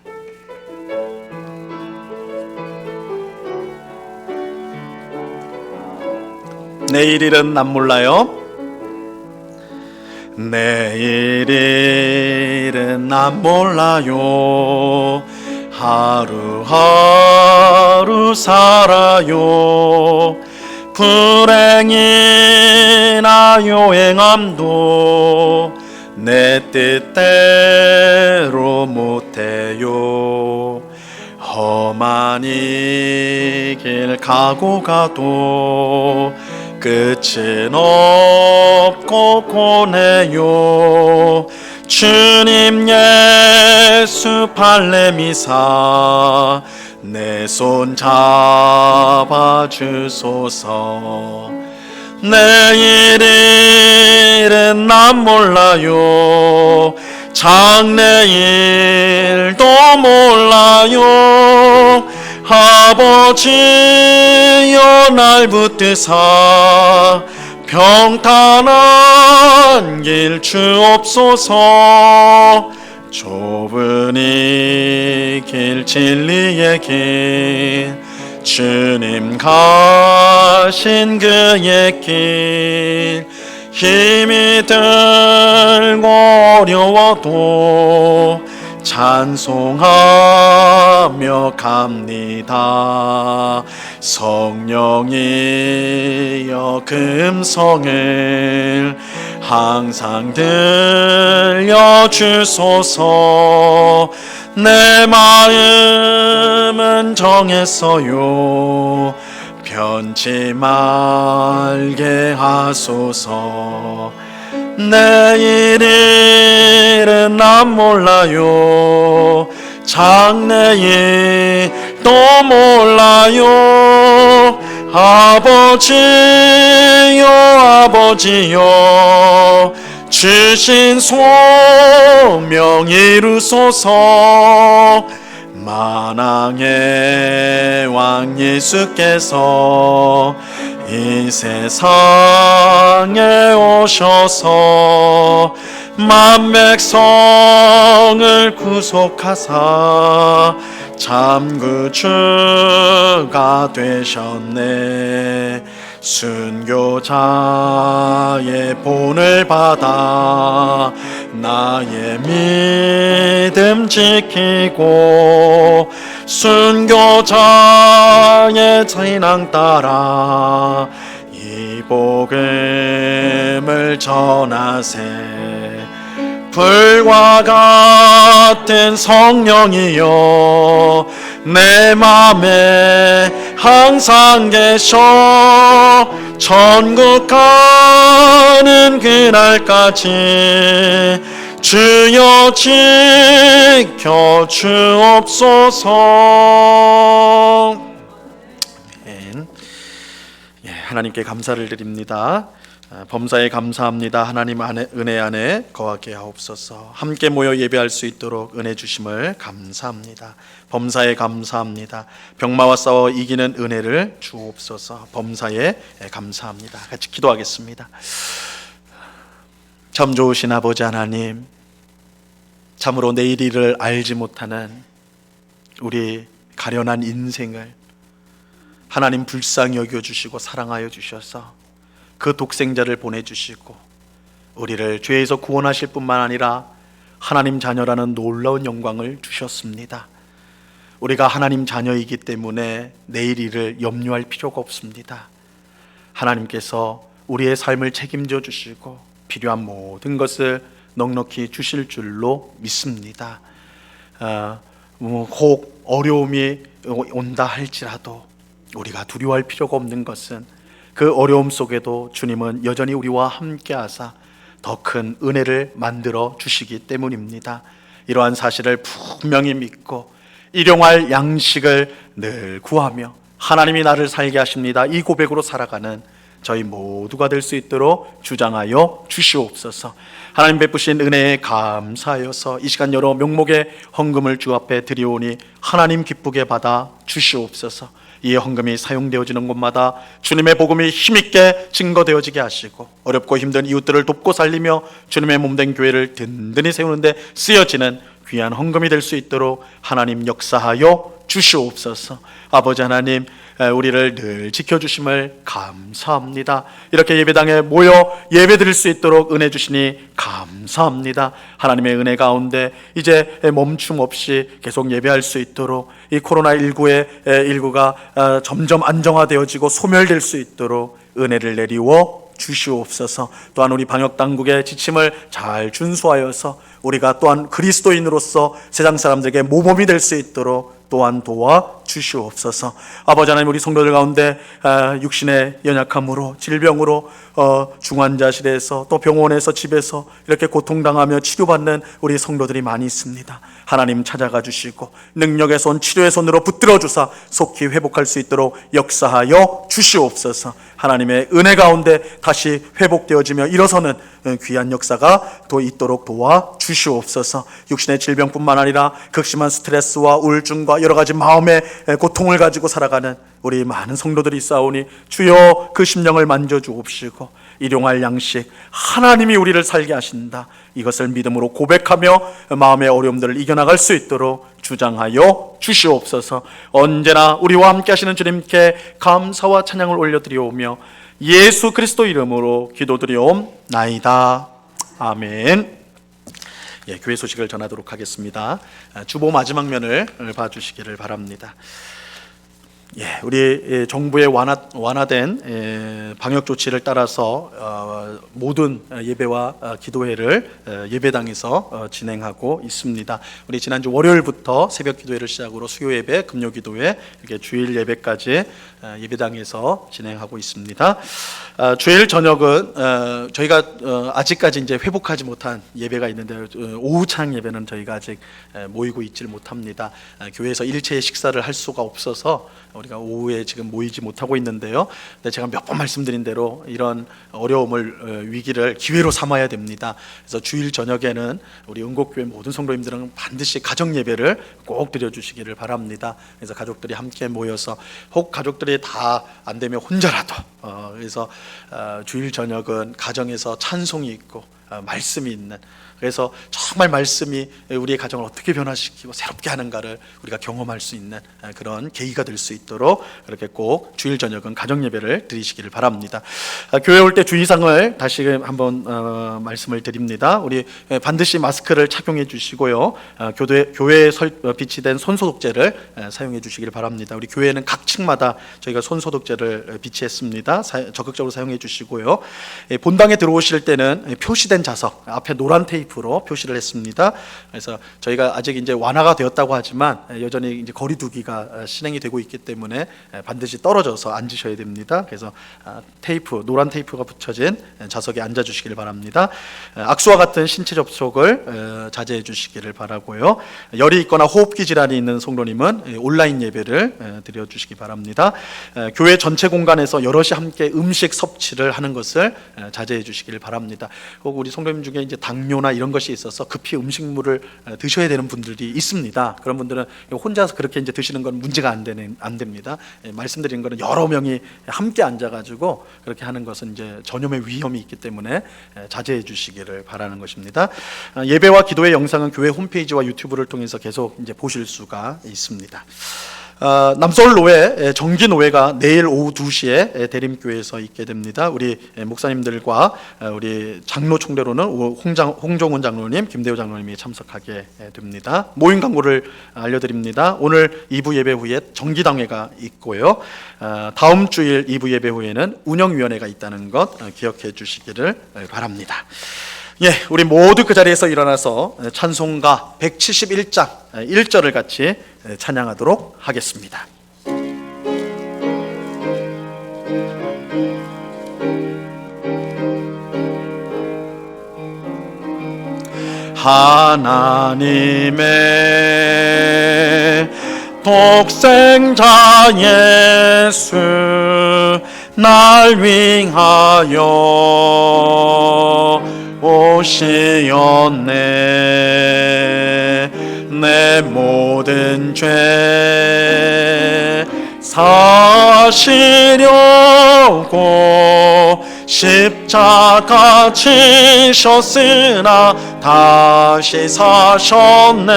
내일 일은 난 몰라요. 내일 일은 난 몰라요. 하루하루 살아요. 불행이나 요행함도 내 뜻대로 못해요. 험한 이 길 가고 가도 끝은 없고 고뇌요. 주님 예수 발레미사 내 손 잡아주소서. 내일 일은 난 몰라요. 장래일도 몰라요. 아버지여 날 붙드사 평탄한 길 주옵소서. 좁은 이 길 진리의 길 주님 가신 그의 길 힘이 들고 어려워도 찬송하며 갑니다. 성령이여 금성을 항상 들려주소서. 내 마음은 정했어요. 변치 말게 하소서. 내일 일은 난 몰라요. 장래일도 몰라요. 아버지요 아버지요 주신 소명 이루소서. 만왕의 왕 예수께서 이 세상에 오셔서 만백성을 구속하사 참 구주가 되셨네. 순교자의 본을 받아 나의 믿음 지키고 순교자의 신앙 따라 이 복음을 전하세. 불과 같은 성령이여 내 맘에 항상 계셔. 천국 가는 그날까지 주여 지켜 주옵소서. 아멘. 예, 하나님께 감사를 드립니다. 범사에 감사합니다. 하나님 안에 은혜 안에 거하게 하옵소서. 함께 모여 예배할 수 있도록 은혜 주심을 감사합니다. 범사에 감사합니다. 병마와 싸워 이기는 은혜를 주옵소서. 범사에 감사합니다. 같이 기도하겠습니다. 참 좋으신 아버지 하나님, 참으로 내일 일을 알지 못하는 우리 가련한 인생을 하나님 불쌍히 여겨주시고 사랑하여 주셔서 그 독생자를 보내주시고 우리를 죄에서 구원하실 뿐만 아니라 하나님 자녀라는 놀라운 영광을 주셨습니다. 우리가 하나님 자녀이기 때문에 내일 일을 염려할 필요가 없습니다. 하나님께서 우리의 삶을 책임져 주시고 필요한 모든 것을 넉넉히 주실 줄로 믿습니다. 혹 어려움이 온다 할지라도 우리가 두려워할 필요가 없는 것은 그 어려움 속에도 주님은 여전히 우리와 함께 하사 더 큰 은혜를 만들어 주시기 때문입니다. 이러한 사실을 분명히 믿고 일용할 양식을 늘 구하며 하나님이 나를 살게 하십니다. 이 고백으로 살아가는 저희 모두가 될 수 있도록 주장하여 주시옵소서. 하나님 베푸신 은혜에 감사하여서 이 시간 여러 명목의 헌금을 주 앞에 드리오니 하나님 기쁘게 받아 주시옵소서. 이 헌금이 사용되어지는 곳마다 주님의 복음이 힘있게 증거되어지게 하시고 어렵고 힘든 이웃들을 돕고 살리며 주님의 몸된 교회를 든든히 세우는데 쓰여지는 귀한 헌금이 될 수 있도록 하나님 역사하여 주시옵소서. 아버지 하나님, 우리를 늘 지켜주심을 감사합니다. 이렇게 예배당에 모여 예배 드릴 수 있도록 은혜 주시니 감사합니다. 하나님의 은혜 가운데 이제 멈춤 없이 계속 예배할 수 있도록 이 코로나19가 점점 안정화되어지고 소멸될 수 있도록 은혜를 내리워 주시옵소서. 또한 우리 방역당국의 지침을 잘 준수하여서 우리가 또한 그리스도인으로서 세상 사람들에게 모범이 될 수 있도록 또한 도와 주시옵소서. 아버지 하나님, 우리 성도들 가운데 육신의 연약함으로 질병으로 중환자실에서 또 병원에서 집에서 이렇게 고통당하며 치료받는 우리 성도들이 많이 있습니다. 하나님 찾아가 주시고 능력의 손, 치료의 손으로 붙들어 주사 속히 회복할 수 있도록 역사하여 주시옵소서. 하나님의 은혜 가운데 다시 회복되어지며 일어서는 귀한 역사가 또 있도록 도와 주시옵소서. 육신의 질병뿐만 아니라 극심한 스트레스와 우울증과 여러 가지 마음의 고통을 가지고 살아가는 우리 많은 성도들이 있사오니 주여 그 심령을 만져주옵시고 일용할 양식 하나님이 우리를 살게 하신다, 이것을 믿음으로 고백하며 마음의 어려움들을 이겨나갈 수 있도록 주장하여 주시옵소서. 언제나 우리와 함께 하시는 주님께 감사와 찬양을 올려드리오며 예수 그리스도 이름으로 기도드리옵나이다. 아멘. 예, 교회 소식을 전하도록 하겠습니다. 주보 마지막 면을 봐주시기를 바랍니다. 예, 우리 정부의 완화된 방역 조치를 따라서 모든 예배와 기도회를 예배당에서 진행하고 있습니다. 우리 지난주 월요일부터 새벽 기도회를 시작으로 수요 예배, 금요 기도회, 이렇게 주일 예배까지 예배당에서 진행하고 있습니다. 주일 저녁은 저희가 아직까지 이제 회복하지 못한 예배가 있는데 오후 찬양 예배는 저희가 아직 모이고 있지를 못합니다. 교회에서 일체의 식사를 할 수가 없어서 우리가 오후에 지금 모이지 못하고 있는데요. 근데 제가 몇 번 말씀드린 대로 이런 어려움을 위기를 기회로 삼아야 됩니다. 그래서 주일 저녁에는 우리 은곡교회 모든 성도님들은 반드시 가정 예배를 꼭 드려주시기를 바랍니다. 그래서 가족들이 함께 모여서 혹 가족들이 다 안 되면 혼자라도 그래서 주일 저녁은 가정에서 찬송이 있고 말씀이 있는, 그래서 정말 말씀이 우리의 가정을 어떻게 변화시키고 새롭게 하는가를 우리가 경험할 수 있는 그런 계기가 될 수 있도록 그렇게 꼭 주일 저녁은 가정 예배를 드리시기를 바랍니다. 교회 올 때 주의사항을 다시 한번 말씀을 드립니다. 우리 반드시 마스크를 착용해 주시고요. 교회에 비치된 손소독제를 사용해 주시기를 바랍니다. 우리 교회는 각 층마다 저희가 손소독제를 비치했습니다. 적극적으로 사용해 주시고요. 본당에 들어오실 때는 표시된 자석 앞에 노란 테이프로 표시를 했습니다. 그래서 저희가 아직 이제 완화가 되었다고 하지만 여전히 이제 거리두기가 실행이 되고 있기 때문에 반드시 떨어져서 앉으셔야 됩니다. 그래서 노란 테이프가 붙여진 자석에 앉아 주시기를 바랍니다. 악수와 같은 신체 접촉을 자제해 주시기를 바라고요. 열이 있거나 호흡기 질환이 있는 성도님은 온라인 예배를 드려 주시기 바랍니다. 교회 전체 공간에서 여럿이 함께 음식 섭취를 하는 것을 자제해 주시기를 바랍니다. 혹 우리 성도님 중에 이제 당뇨나 이런 것이 있어서 급히 음식물을 드셔야 되는 분들이 있습니다. 그런 분들은 혼자서 그렇게 이제 드시는 건 문제가 안 됩니다. 말씀드린 거는 여러 명이 함께 앉아가지고 그렇게 하는 것은 이제 전염의 위험이 있기 때문에 자제해 주시기를 바라는 것입니다. 예배와 기도의 영상은 교회 홈페이지와 유튜브를 통해서 계속 이제 보실 수가 있습니다. 남서울 노회 정기 노회가 내일 오후 2시에 대림교회에서 있게 됩니다. 우리 목사님들과 우리 장로 총대로는 홍정훈 장로님, 김대호 장로님이 참석하게 됩니다. 모임 광고를 알려드립니다. 오늘 2부 예배 후에 정기당회가 있고요. 다음 주일 2부 예배 후에는 운영위원회가 있다는 것 기억해 주시기를 바랍니다. 예, 우리 모두 그 자리에서 일어나서 찬송가 171장 1절을 같이 찬양하도록 하겠습니다. 하나님의 독생자 예수 날 위하여 오시었네. 내 모든 죄 사시려고 십자가 지셨으나 다시 사셨네.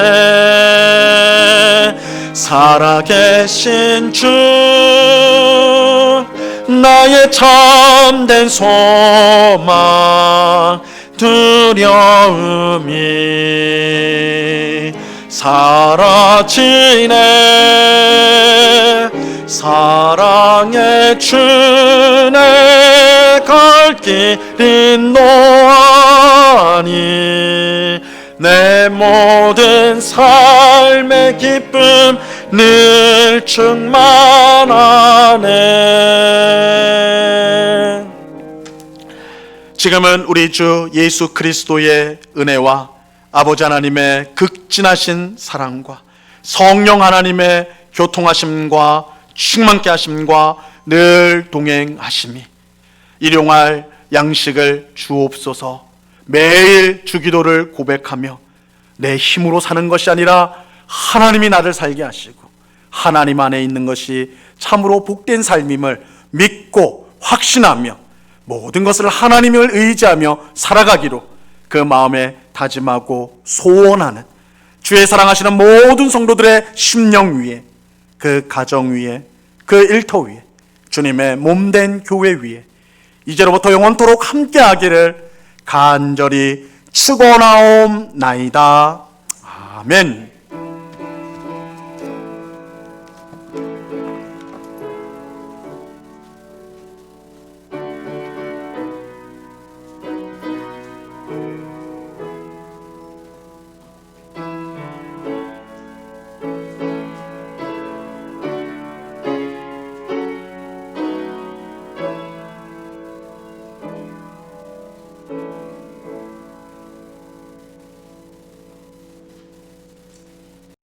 살아계신 주 나의 참된 소망 두려움이 사라지네. 사랑의 주내 갈 길이 노하니 내 모든 삶의 기쁨 늘 충만하네. 지금은 우리 주 예수 그리스도의 은혜와 아버지 하나님의 극진하신 사랑과 성령 하나님의 교통하심과 충만케 하심과 늘 동행하심이 일용할 양식을 주옵소서. 매일 주기도를 고백하며 내 힘으로 사는 것이 아니라 하나님이 나를 살게 하시고 하나님 안에 있는 것이 참으로 복된 삶임을 믿고 확신하며 모든 것을 하나님을 의지하며 살아가기로 그 마음에 다짐하고 소원하는 주의 사랑하시는 모든 성도들의 심령 위에, 그 가정 위에, 그 일터 위에, 주님의 몸된 교회 위에 이제로부터 영원토록 함께하기를 간절히 축원하옵나이다. 아멘.